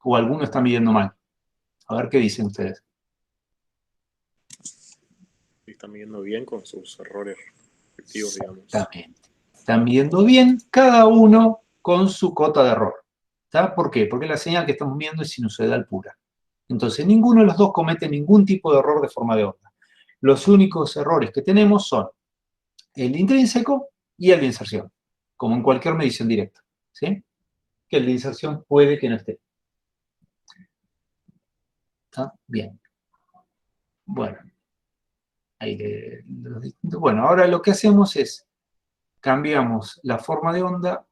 S1: ¿O alguno está midiendo mal? A ver qué dicen ustedes.
S5: Están midiendo bien con sus errores respectivos, digamos.
S1: Exactamente. Están midiendo bien, cada uno con su cota de error. ¿Está? ¿Por qué? Porque la señal que estamos viendo es sinusoidal pura. Entonces, ninguno de los dos comete ningún tipo de error de forma de onda. Los únicos errores que tenemos son el intrínseco y el de inserción, como en cualquier medición directa. ¿Sí? Que el de inserción puede que no esté. ¿Está? Bien. Bueno. Bueno, ahora lo que hacemos es cambiamos la forma de onda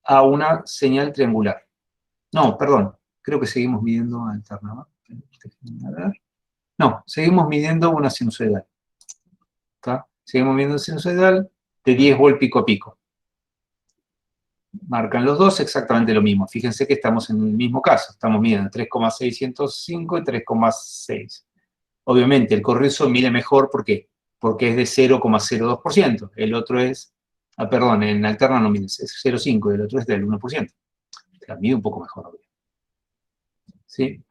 S1: a una señal triangular. No, perdón, creo que seguimos midiendo alterna, ¿no? A ver. No, seguimos midiendo una sinusoidal. ¿Está? Seguimos midiendo una sinusoidal de 10 volt pico a pico. Marcan los dos exactamente lo mismo. Fíjense que estamos en el mismo caso. Estamos midiendo 3,605 y 3,6. Obviamente, el corrioso mide mejor, ¿por qué? Porque es de 0,02%. El otro es, perdón, en alterna no mide, es 0,5 y el otro es del 1%. O sea, mide un poco mejor, obvio. ¿Sí?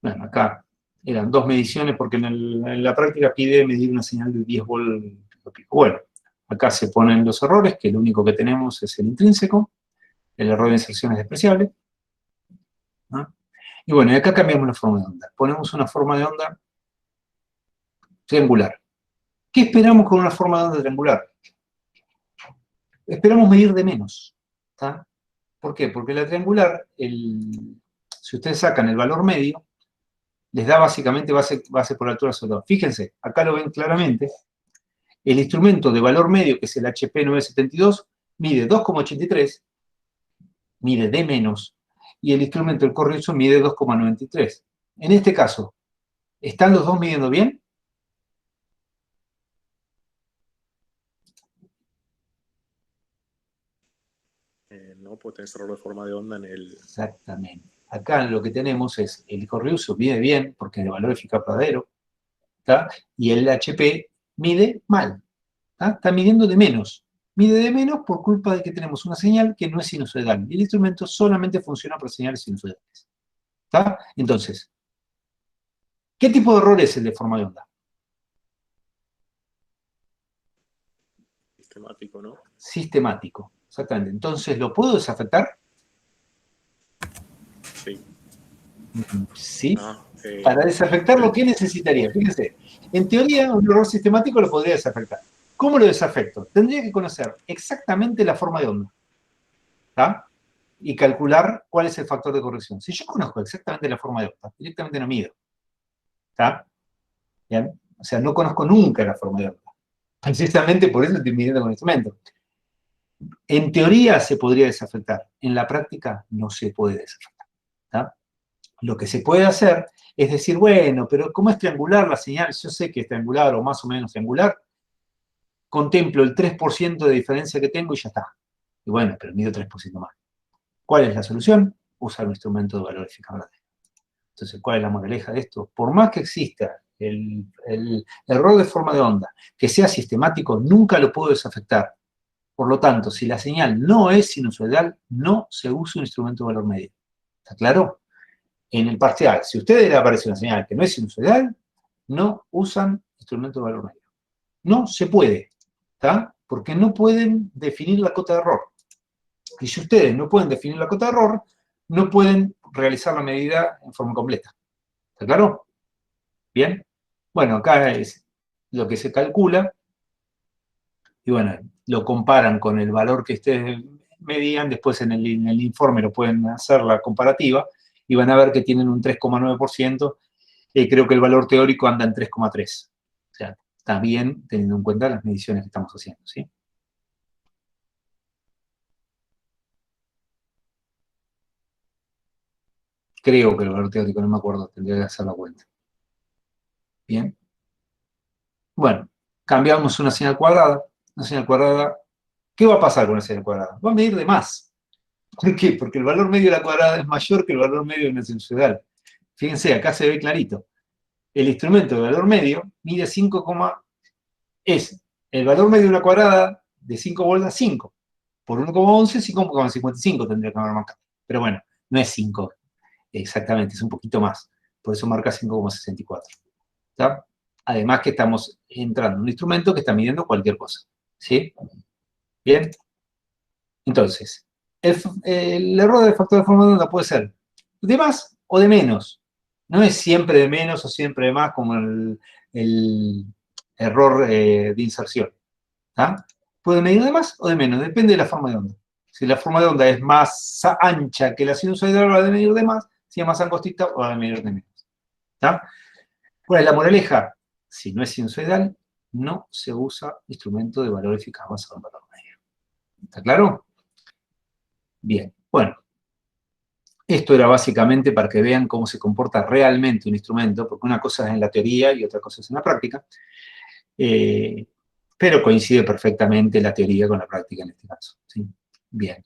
S1: Bueno, acá eran dos mediciones porque en la práctica pide medir una señal de 10 volt. Bueno, acá se ponen los errores, que lo único que tenemos es el intrínseco. El error de inserción es despreciable. ¿No? Y bueno, y acá cambiamos la forma de onda. Ponemos una forma de onda triangular. ¿Qué esperamos con una forma de onda triangular? Esperamos medir de menos. ¿Tá? ¿Por qué? Porque la triangular, si ustedes sacan el valor medio, les da básicamente base por altura sobre todo. Fíjense, acá lo ven claramente. El instrumento de valor medio, que es el HP 972, mide 2,83, mide de menos, y el instrumento del corrioso mide 2,93. En este caso, ¿están los dos midiendo bien?
S5: No, pues tenés error de forma de onda en el...
S1: Exactamente. Acá lo que tenemos es el corrioso mide bien, porque es de valor eficaz verdadero, ¿tá? Y el HP mide mal, ¿tá? Está midiendo de menos. Mide de menos por culpa de que tenemos una señal que no es sinusoidal. Y el instrumento solamente funciona por señales sinusoidales. ¿Tá? Entonces, ¿qué tipo de error es el de forma de onda?
S5: Sistemático, ¿no?
S1: Sistemático, exactamente. Entonces, ¿lo puedo desafectar?
S5: Sí.
S1: Sí.
S5: Ah,
S1: Para desafectarlo, ¿qué necesitaría? Fíjense, en teoría, un error sistemático lo podría desafectar. ¿Cómo lo desafecto? Tendría que conocer exactamente la forma de onda, ¿tá? Y calcular cuál es el factor de corrección. Si yo conozco exactamente la forma de onda, directamente no mido, ¿tá? ¿Bien? O sea, no conozco nunca la forma de onda. Precisamente por eso estoy midiendo con el instrumento. En teoría se podría desafectar, en la práctica no se puede desafectar, ¿tá? Lo que se puede hacer es decir, bueno, pero como es triangular la señal, yo sé que es triangular o más o menos triangular, contemplo el 3% de diferencia que tengo y ya está. Y bueno, pero mido 3% más. ¿Cuál es la solución? Usar un instrumento de valor eficaz verdadero. Entonces, ¿cuál es la moraleja de esto? Por más que exista el error de forma de onda, que sea sistemático, nunca lo puedo desafectar. Por lo tanto, si la señal no es sinusoidal, no se usa un instrumento de valor medio. ¿Está claro? En el parcial, si a ustedes les aparece una señal que no es sinusoidal, no usan instrumento de valor medio. No se puede, ¿está? Porque no pueden definir la cota de error. Y si ustedes no pueden definir la cota de error, no pueden realizar la medida en forma completa. ¿Está claro? Bien. Bueno, acá es lo que se calcula. Y bueno, lo comparan con el valor que ustedes medían. Después en el informe lo pueden hacer la comparativa. Y van a ver que tienen un 3,9%. Creo que el valor teórico anda en 3,3. O sea, está bien teniendo en cuenta las mediciones que estamos haciendo, ¿sí? Creo que el valor teórico, no me acuerdo, tendría que hacer la cuenta. Bien. Bueno, cambiamos una señal cuadrada. Una señal cuadrada, ¿qué va a pasar con una señal cuadrada? Va a medir de más. ¿Por qué? Porque el valor medio de la cuadrada es mayor que el valor medio de una sinusoidal. Fíjense, acá se ve clarito. El instrumento de valor medio mide 5, es el valor medio de una cuadrada de 5 volts a 5. Por 1,11, 5,55 tendría que haber marcado. Pero bueno, no es 5 exactamente, es un poquito más. Por eso marca 5,64. ¿Está? Además que estamos entrando en un instrumento que está midiendo cualquier cosa. ¿Sí? Bien. Entonces, el error del factor de forma de onda puede ser de más o de menos. No es siempre de menos o siempre de más como el error de inserción. ¿Tá? Puede medir de más o de menos, depende de la forma de onda. Si la forma de onda es más ancha que la sinusoidal, va a medir de más. Si es más angostita, va a medir de menos. ¿Tá? ¿Cuál es la moraleja? Si no es sinusoidal, no se usa instrumento de valor eficaz basado en valor medio. ¿Está claro? Bien, bueno. Esto era básicamente para que vean cómo se comporta realmente un instrumento, porque una cosa es en la teoría y otra cosa es en la práctica. Pero coincide perfectamente la teoría con la práctica en este caso, ¿sí? Bien.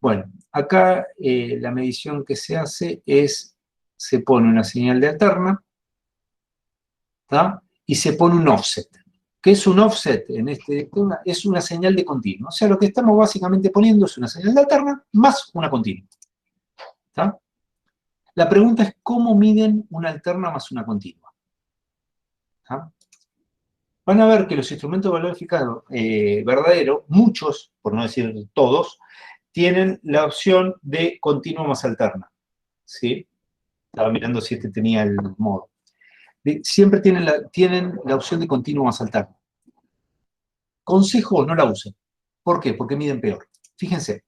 S1: Bueno, acá la medición que se hace es, se pone una señal de alterna, ¿tá? Y se pone un offset. ¿Qué es un offset? En este tema es una señal de continuo. O sea, lo que estamos básicamente poniendo es una señal de alterna más una continua. ¿Tá? La pregunta es, ¿cómo miden una alterna más una continua? ¿Tá? Van a ver que los instrumentos de valor eficaz verdadero, muchos, por no decir todos, tienen la opción de continua más alterna. ¿Sí? Estaba mirando si este tenía el modo. Siempre tienen la opción de continua más alterna. Consejo, no la usen. ¿Por qué? Porque miden peor. Fíjense,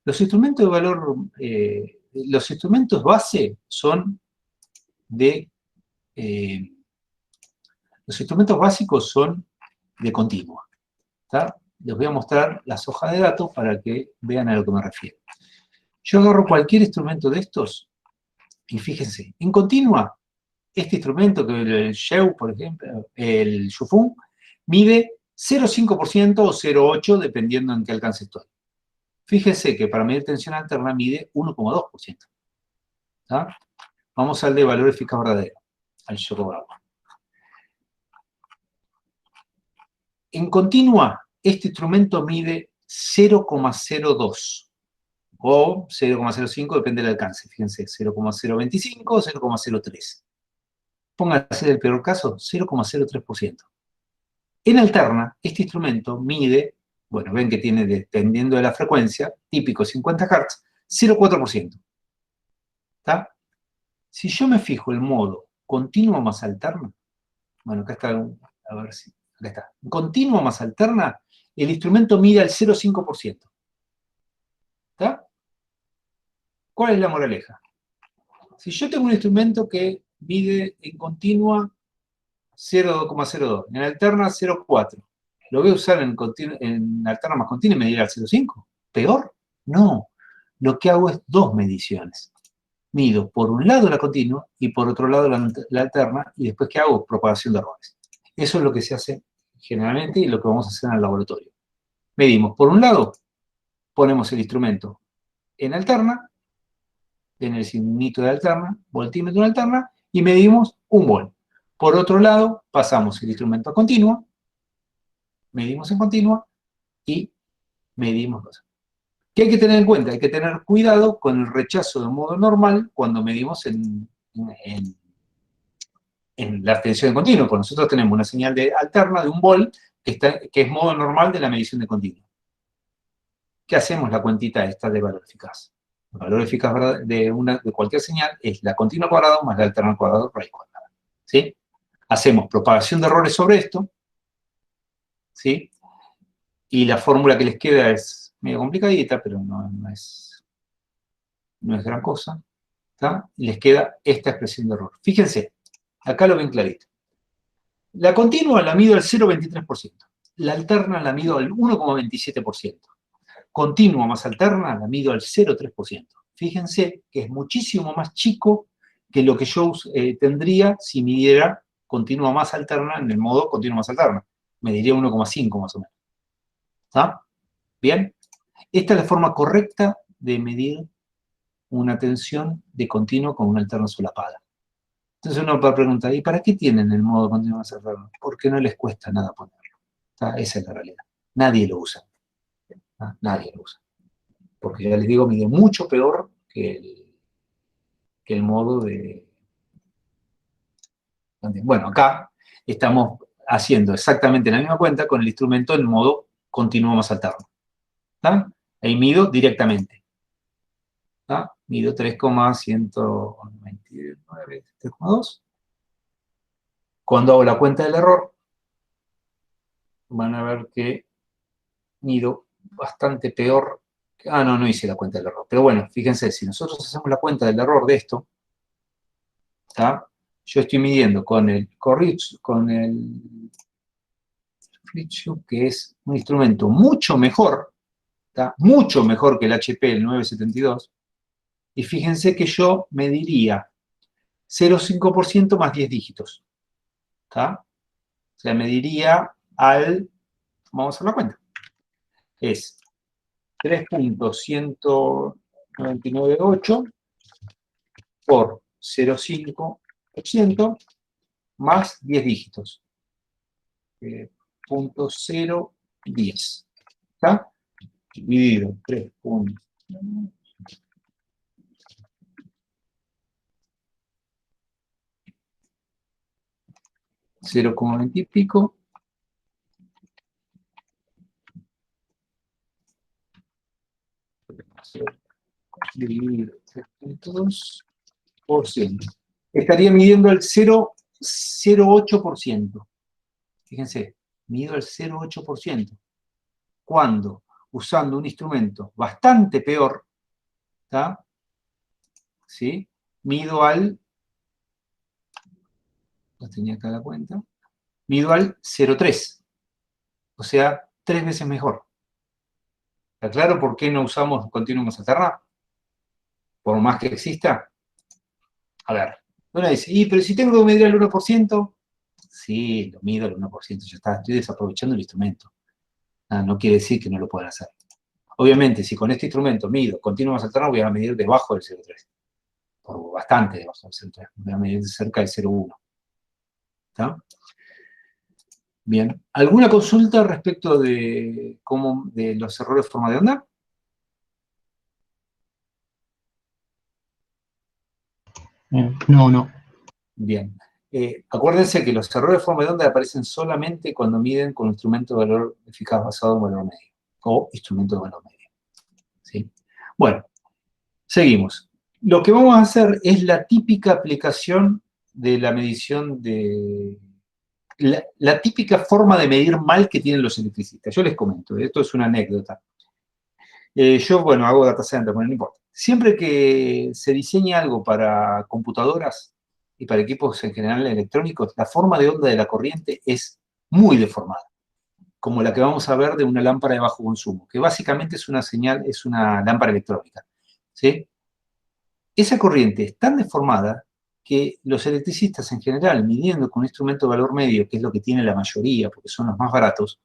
S1: los instrumentos de valor, los instrumentos base son de, los instrumentos básicos son de continua. ¿Tá? Les voy a mostrar las hojas de datos para que vean a lo que me refiero. Yo agarro cualquier instrumento de estos y fíjense, en continua, este instrumento, que el Sheu, por ejemplo, el Shufun, mide 0,5% o 0,8% dependiendo en qué alcance estoy. Fíjense que para medir tensión alterna mide 1,2%. ¿Tá? Vamos al de valor eficaz verdadero, al Shokogawa. En continua, este instrumento mide 0,02 o 0,05, depende del alcance. Fíjense, 0,025 o 0,03. Pónganse el peor caso, 0,03%. En alterna, este instrumento mide, bueno, ven que tiene, dependiendo de la frecuencia, típico 50 Hz, 0,4%. ¿Está? Si yo me fijo el modo continuo más alterna, bueno, acá está, a ver si, acá está. Continuo más alterna, el instrumento mide al 0,5%. ¿Está? ¿Cuál es la moraleja? Si yo tengo un instrumento que mide en continua 0,02, en alterna 0,4, ¿lo voy a usar en alterna más continua y medir al 0,5? ¿Peor? No. Lo que hago es dos mediciones. Mido por un lado la continua y por otro lado la alterna, y después ¿qué hago? Propagación de errores. Eso es lo que se hace generalmente y lo que vamos a hacer en el laboratorio. Medimos por un lado, ponemos el instrumento en alterna, en el signito de alterna, voltímetro de alterna, y medimos un volt. Por otro lado, pasamos el instrumento a continua, medimos en continua y medimos cosas. ¿Qué hay que tener en cuenta? Hay que tener cuidado con el rechazo de modo normal cuando medimos en la tensión de continuo, porque nosotros tenemos una señal de alterna de un volt que es modo normal de la medición de continuo. ¿Qué hacemos? La cuentita esta de valor eficaz. El valor eficaz de cualquier señal es la continua al cuadrado más la alterna al cuadrado raíz cuadrada. ¿Sí? Hacemos propagación de errores sobre esto, ¿sí? Y la fórmula que les queda es medio complicadita, pero no es gran cosa. ¿Tá? Y les queda esta expresión de error. Fíjense, acá lo ven clarito. La continua la mido al 0,23%. La alterna la mido al 1,27%. Continua más alterna la mido al 0,3%. Fíjense que es muchísimo más chico que lo que yo tendría si midiera continua más alterna en el modo continua más alterna. Mediría 1,5 más o menos. ¿Está? ¿Bien? Esta es la forma correcta de medir una tensión de continuo con una alterna solapada. Entonces uno va a preguntar, ¿y para qué tienen el modo continuo más alterno? Porque no les cuesta nada ponerlo. ¿Está? Esa es la realidad. Nadie lo usa. ¿Está? Nadie lo usa. Porque ya les digo, mide mucho peor que el modo de... Bueno, acá estamos haciendo exactamente la misma cuenta con el instrumento en modo continuo más alterno. ¿Está? Ahí mido directamente. ¿Está? Mido 3,129, 3,2. Cuando hago la cuenta del error, van a ver que mido bastante peor. No hice la cuenta del error. Pero bueno, fíjense, si nosotros hacemos la cuenta del error de esto, ¿está? Yo estoy midiendo con el Fritschuk, que es un instrumento mucho mejor, ¿está? Mucho mejor que el HP, el 972, Y fíjense que yo mediría 0,5% más 10 dígitos. ¿Está? O sea, mediría al... Vamos a hacer la cuenta. Es 3.1998 por 0,5% más 10 dígitos. 0.010. ¿Está? Dividido 3. 0,20 y pico. Dividido 3.2%. Estaría midiendo el 0,08%. Fíjense, mido el 0,8%. Cuando, usando un instrumento bastante peor, ¿está? ¿Sí? Mido al... No tenía acá la cuenta. Mido al 0,3. O sea, 3 veces mejor. ¿Está claro por qué no usamos continuos alternados? Por más que exista. A ver, uno dice, pero si tengo que medir el 1%, sí, lo mido al 1%, ya está, estoy desaprovechando el instrumento. No quiere decir que no lo puedan hacer. Obviamente, si con este instrumento mido continuos alternados, voy a medir debajo del 0,3. Por bastante debajo del 0,3. Voy a medir cerca del 0,1. ¿Está? Bien. ¿Alguna consulta respecto de los errores de forma de onda?
S6: No.
S1: Bien. Acuérdense que los errores de forma de onda aparecen solamente cuando miden con un instrumento de valor eficaz basado en valor medio. O instrumento de valor medio. ¿Sí? Bueno, seguimos. Lo que vamos a hacer es la típica aplicación de la medición de... La típica forma de medir mal que tienen los electricistas. Yo les comento, esto es una anécdota. Yo, bueno, hago data center, bueno, no importa. Siempre que se diseña algo para computadoras y para equipos en general electrónicos, la forma de onda de la corriente es muy deformada, como la que vamos a ver de una lámpara de bajo consumo, que básicamente es una señal, es una lámpara electrónica, ¿sí? Esa corriente es tan deformada que los electricistas en general, midiendo con un instrumento de valor medio, que es lo que tiene la mayoría, porque son los más baratos,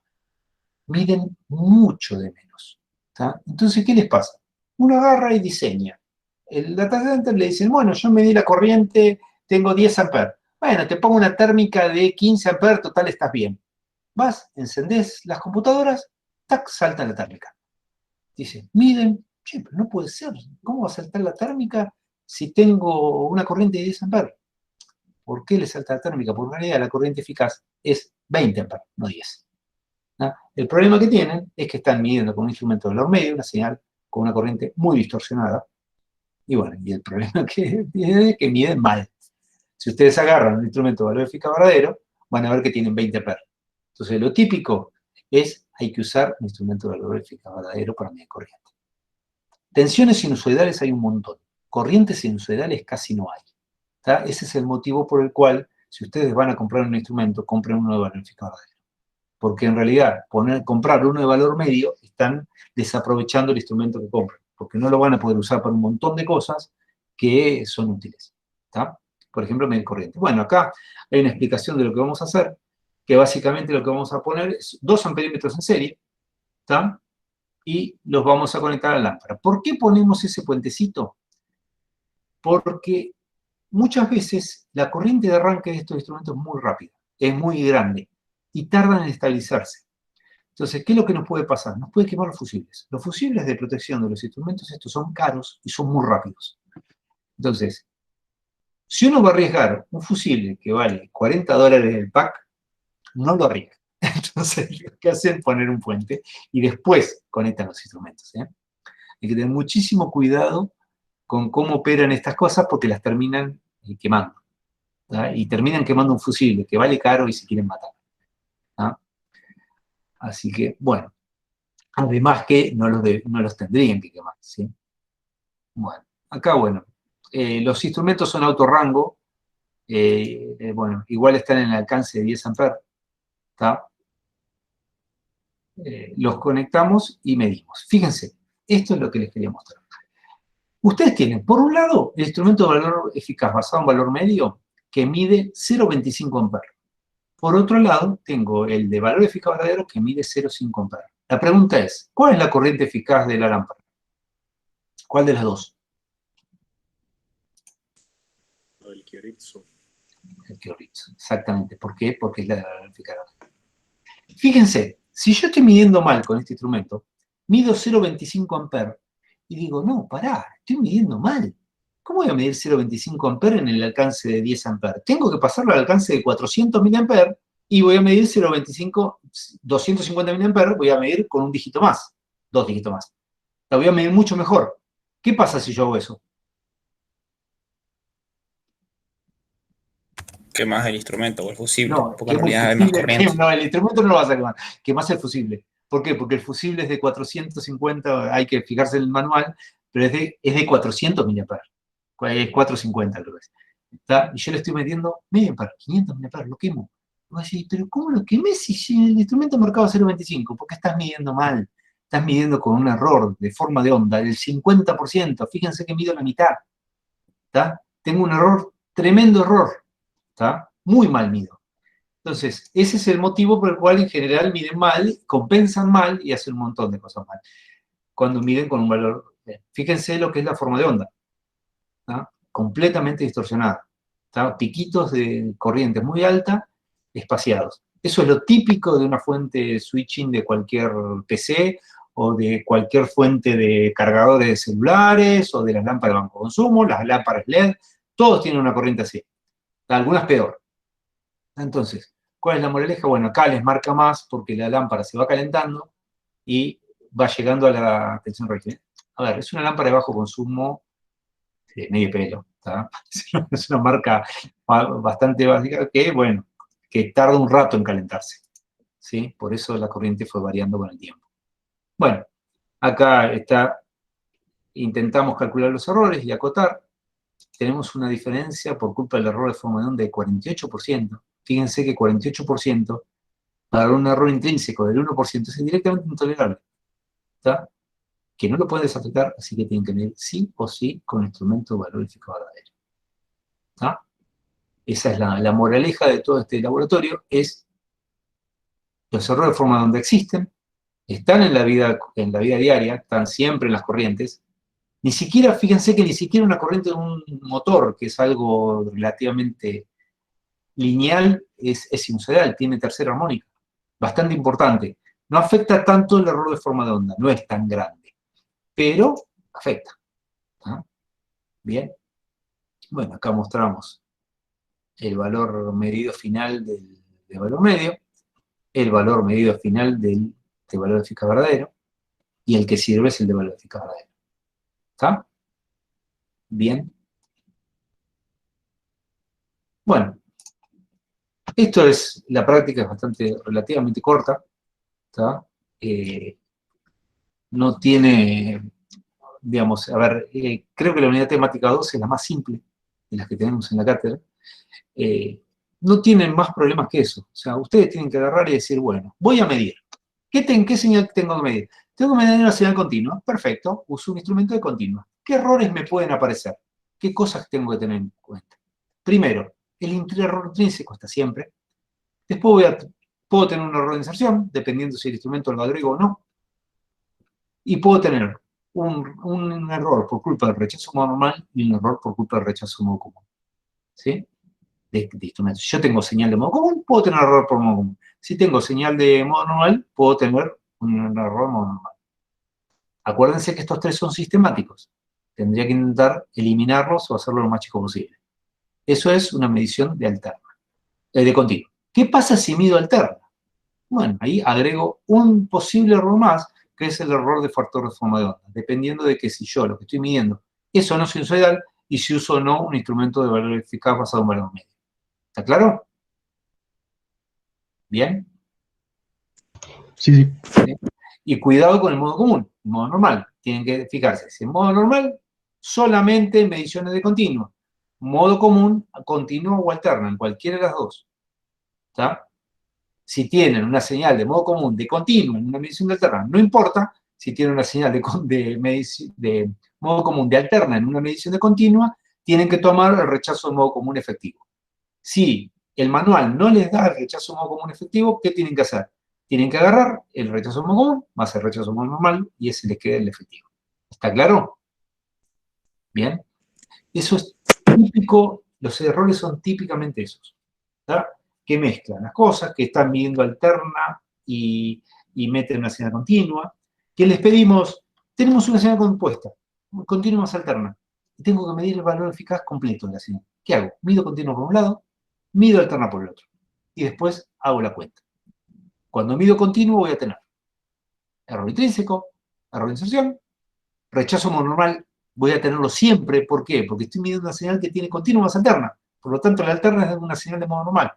S1: miden mucho de menos. ¿Tá? Entonces, ¿qué les pasa? Uno agarra y diseña. El data center le dice, bueno, yo medí la corriente, tengo 10 amperes. Bueno, te pongo una térmica de 15 amperes, total, estás bien. Vas, encendés las computadoras, tac, salta la térmica. Dice, miden, che, pero no puede ser. ¿Cómo va a saltar la térmica si tengo una corriente de 10 amperes? ¿Por qué le salta la térmica? Porque en realidad la corriente eficaz es 20 amperes, no 10. ¿No? El problema que tienen es que están midiendo con un instrumento de valor medio, una señal con una corriente muy distorsionada. Y bueno, y el problema que tienen es que miden mal. Si ustedes agarran un instrumento de valor eficaz verdadero, van a ver que tienen 20 amperes. Entonces, lo típico es, hay que usar un instrumento de valor eficaz verdadero para medir corriente. Tensiones sinusoidales hay un montón. Corrientes sinusoidales casi no hay. ¿Tá? Ese es el motivo por el cual, si ustedes van a comprar un instrumento, compren uno de valor eficaz verdadero. Porque en realidad, comprar uno de valor medio, están desaprovechando el instrumento que compran, porque no lo van a poder usar para un montón de cosas que son útiles. ¿Tá? Por ejemplo, medir corriente. Bueno, acá hay una explicación de lo que vamos a hacer, que básicamente lo que vamos a poner es 2 amperímetros en serie, ¿tá? Y los vamos a conectar a la lámpara. ¿Por qué ponemos ese puentecito? Porque muchas veces la corriente de arranque de estos instrumentos es muy rápida, es muy grande, y tardan en estabilizarse. Entonces, ¿qué es lo que nos puede pasar? Nos puede quemar los fusibles. Los fusibles de protección de los instrumentos estos son caros y son muy rápidos. Entonces, si uno va a arriesgar un fusible que vale $40 el pack, no lo arriesga. Entonces, lo que hacen es poner un puente y después conectan los instrumentos. Hay que tener muchísimo cuidado con cómo operan estas cosas porque las terminan quemando. ¿Tá? Y terminan quemando un fusible que vale caro y se quieren matar. ¿Tá? Así que, bueno, además que no los tendrían que quemar, ¿sí? Bueno, acá, bueno, los instrumentos son autorrango, bueno, igual están en el alcance de 10 amperes, ¿tá? Los conectamos y medimos. Fíjense, esto es lo que les quería mostrar. Ustedes tienen, por un lado, el instrumento de valor eficaz basado en valor medio que mide 0,25 amperes. Por otro lado, tengo el de valor eficaz verdadero que mide 0,5 amperes. La pregunta es, ¿cuál es la corriente eficaz de la lámpara? ¿Cuál de las dos?
S5: El Kyoritsu.
S1: El Kyoritsu, exactamente. ¿Por qué? Porque es la de valor eficaz verdadero. Fíjense, si yo estoy midiendo mal con este instrumento, mido 0,25 amperes y digo, no, pará, estoy midiendo mal. ¿Cómo voy a medir 0,25 amperes en el alcance de 10 amperes? Tengo que pasarlo al alcance de 400 miliamperes y voy a medir 0,25, 250 miliamperes, voy a medir con un dígito más, 2 dígitos más. La voy a medir mucho mejor. ¿Qué pasa si yo hago eso?
S4: Quemas el instrumento o el fusible,
S1: No,
S4: porque en realidad hay más
S1: fusible,
S4: corriente.
S1: no, el instrumento no lo vas a quemar, quemás el fusible. ¿Por qué? Porque el fusible es de 450, hay que fijarse en el manual, pero es de 400 miliamperes. Es 450 creo que es. ¿Está? Y yo le estoy metiendo medio amperes, 500 miliamperes, lo quemo. Voy a decir, pero ¿cómo lo quemé si el instrumento marcaba 0,25? Porque estás midiendo mal. Estás midiendo con un error de forma de onda del 50%. Fíjense que mido la mitad. ¿Está? Tengo un error, tremendo error. ¿Está? Muy mal mido. Entonces, ese es el motivo por el cual en general miden mal, compensan mal y hacen un montón de cosas mal. Cuando miden con un valor... Fíjense lo que es la forma de onda. ¿Está? Completamente distorsionada. ¿Está? Piquitos de corriente muy alta, espaciados. Eso es lo típico de una fuente switching de cualquier PC o de cualquier fuente de cargadores de celulares o de las lámparas de bajo consumo, las lámparas LED, todos tienen una corriente así. Algunas peor. Entonces, ¿cuál es la moraleja? Bueno, acá les marca más porque la lámpara se va calentando y va llegando a la tensión requerida. A ver, es una lámpara de bajo consumo de medio pelo. ¿Tá? Es una marca bastante básica que, bueno, que tarda un rato en calentarse. ¿Sí? Por eso la corriente fue variando con el tiempo. Bueno, acá está, intentamos calcular los errores y acotar. Tenemos una diferencia por culpa del error de forma de onda de 48%. Fíjense que 48% para un error intrínseco del 1% es directamente intolerable. ¿Está? Que no lo pueden desafectar, así que tienen que medir sí o sí con instrumento de valor eficaz verdadero. ¿Está? Esa es la moraleja de todo este laboratorio, es los errores de forma de onda existen, están en la vida diaria, están siempre en las corrientes. Ni siquiera, fíjense que ni siquiera una corriente de un motor, que es algo relativamente lineal, es sinusoidal, tiene tercera armónica. Bastante importante. No afecta tanto el error de forma de onda, no es tan grande, pero afecta. ¿Ah? Bien. Bueno, acá mostramos el valor medido final del valor medio, el valor medido final de valor eficaz verdadero, y el que sirve es el de valor eficaz verdadero. ¿Está? Bien. Bueno, esto es, la práctica es bastante, relativamente corta. ¿Está? No tiene, digamos, a ver, creo que la unidad temática 2 es la más simple de las que tenemos en la cátedra. No tienen más problemas que eso. O sea, ustedes tienen que agarrar y decir, bueno, voy a medir. ¿Qué señal tengo que medir? Tengo que medir una señal continua. Perfecto, uso un instrumento de continua. ¿Qué errores me pueden aparecer? ¿Qué cosas tengo que tener en cuenta? Primero, el error intrínseco está siempre. Después puedo tener un error de inserción, dependiendo si el instrumento lo agrego o no. Y puedo tener un error por culpa del rechazo modo normal y un error por culpa del rechazo modo común. ¿Sí? De instrumentos. Si yo tengo señal de modo común, puedo tener error por modo común. Si tengo señal de modo normal, puedo tener un error modo normal. Acuérdense que estos tres son sistemáticos. Tendría que intentar eliminarlos o hacerlo lo más chico posible. Eso es una medición de alterna, de continuo. ¿Qué pasa si mido alterna? Bueno, ahí agrego un posible error más, que es el error de factor de forma de onda, dependiendo de que si yo lo que estoy midiendo es o no sinusoidal y si uso o no un instrumento de valor eficaz basado en valor medio. ¿Está claro? ¿Bien?
S6: Sí.
S1: ¿Sí? Y cuidado con el modo común, el modo normal. Tienen que fijarse, si en modo normal, solamente mediciones de continuo. Modo común, continuo o alterna, en cualquiera de las dos. ¿Está? Si tienen una señal de modo común de continuo en una medición de alterna, no importa, si tiene una señal de modo común de alterna en una medición de continua, tienen que tomar el rechazo de modo común efectivo. Si el manual no les da el rechazo de modo común efectivo, ¿qué tienen que hacer? Tienen que agarrar el rechazo de modo común más el rechazo de modo normal y ese les queda el efectivo. ¿Está claro? Bien. Eso es típico, los errores son típicamente esos, ¿verdad? Que mezclan las cosas, que están midiendo alterna y meten una señal continua, que les pedimos, tenemos una señal compuesta, continua más alterna, y tengo que medir el valor eficaz completo de la señal. ¿Qué hago? Mido continuo por un lado, mido alterna por el otro, y después hago la cuenta. Cuando mido continuo voy a tener error intrínseco, error de inserción, rechazo monormal, voy a tenerlo siempre. ¿Por qué? Porque estoy midiendo una señal que tiene continua más alterna. Por lo tanto, la alterna es una señal de modo normal.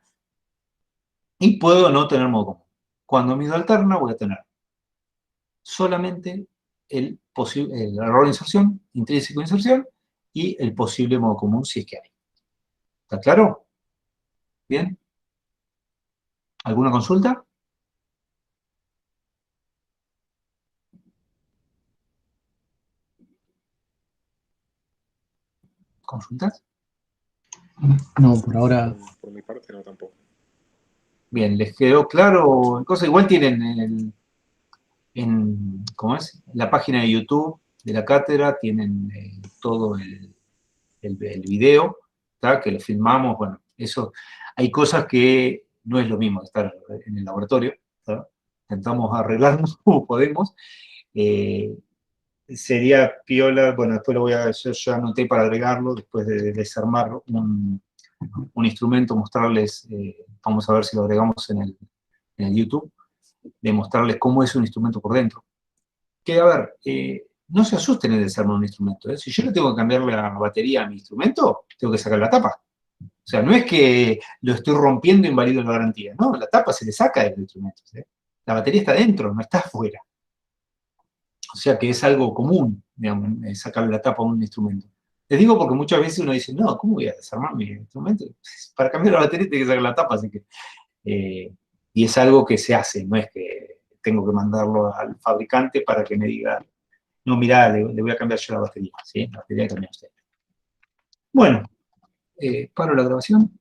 S1: Y puedo no tener modo común. Cuando mido alterna, voy a tener solamente el error de inserción, intrínseco de inserción, y el posible modo común si es que hay. ¿Está claro? ¿Bien? ¿Alguna consulta? ¿Consultas?
S6: No, por ahora.
S5: Por mi parte, no tampoco.
S1: Bien, ¿les quedó claro? Igual tienen ¿cómo es? La página de YouTube de la cátedra, tienen todo el video, ¿tá? Que lo filmamos, bueno, eso, hay cosas que no es lo mismo estar en el laboratorio, ¿tá? Intentamos arreglarnos como podemos. Sería piola, bueno, después yo ya anoté para agregarlo, después de desarmar un instrumento, mostrarles, vamos a ver si lo agregamos en el YouTube, de mostrarles cómo es un instrumento por dentro. Que, a ver, no se asusten en desarmar un instrumento, ¿eh? Si yo le tengo que cambiar la batería a mi instrumento, tengo que sacar la tapa. O sea, no es que lo estoy rompiendo e invalido la garantía, no, la tapa se le saca del instrumento, ¿sí? La batería está dentro, no está afuera. O sea que es algo común, digamos, sacarle la tapa a un instrumento. Les digo porque muchas veces uno dice, no, ¿cómo voy a desarmar mi instrumento? Para cambiar la batería tengo que sacar la tapa, así que... y es algo que se hace, no es que tengo que mandarlo al fabricante para que me diga, no, mirá, le voy a cambiar yo la batería, ¿sí? La batería que cambia usted. Bueno, paro la grabación.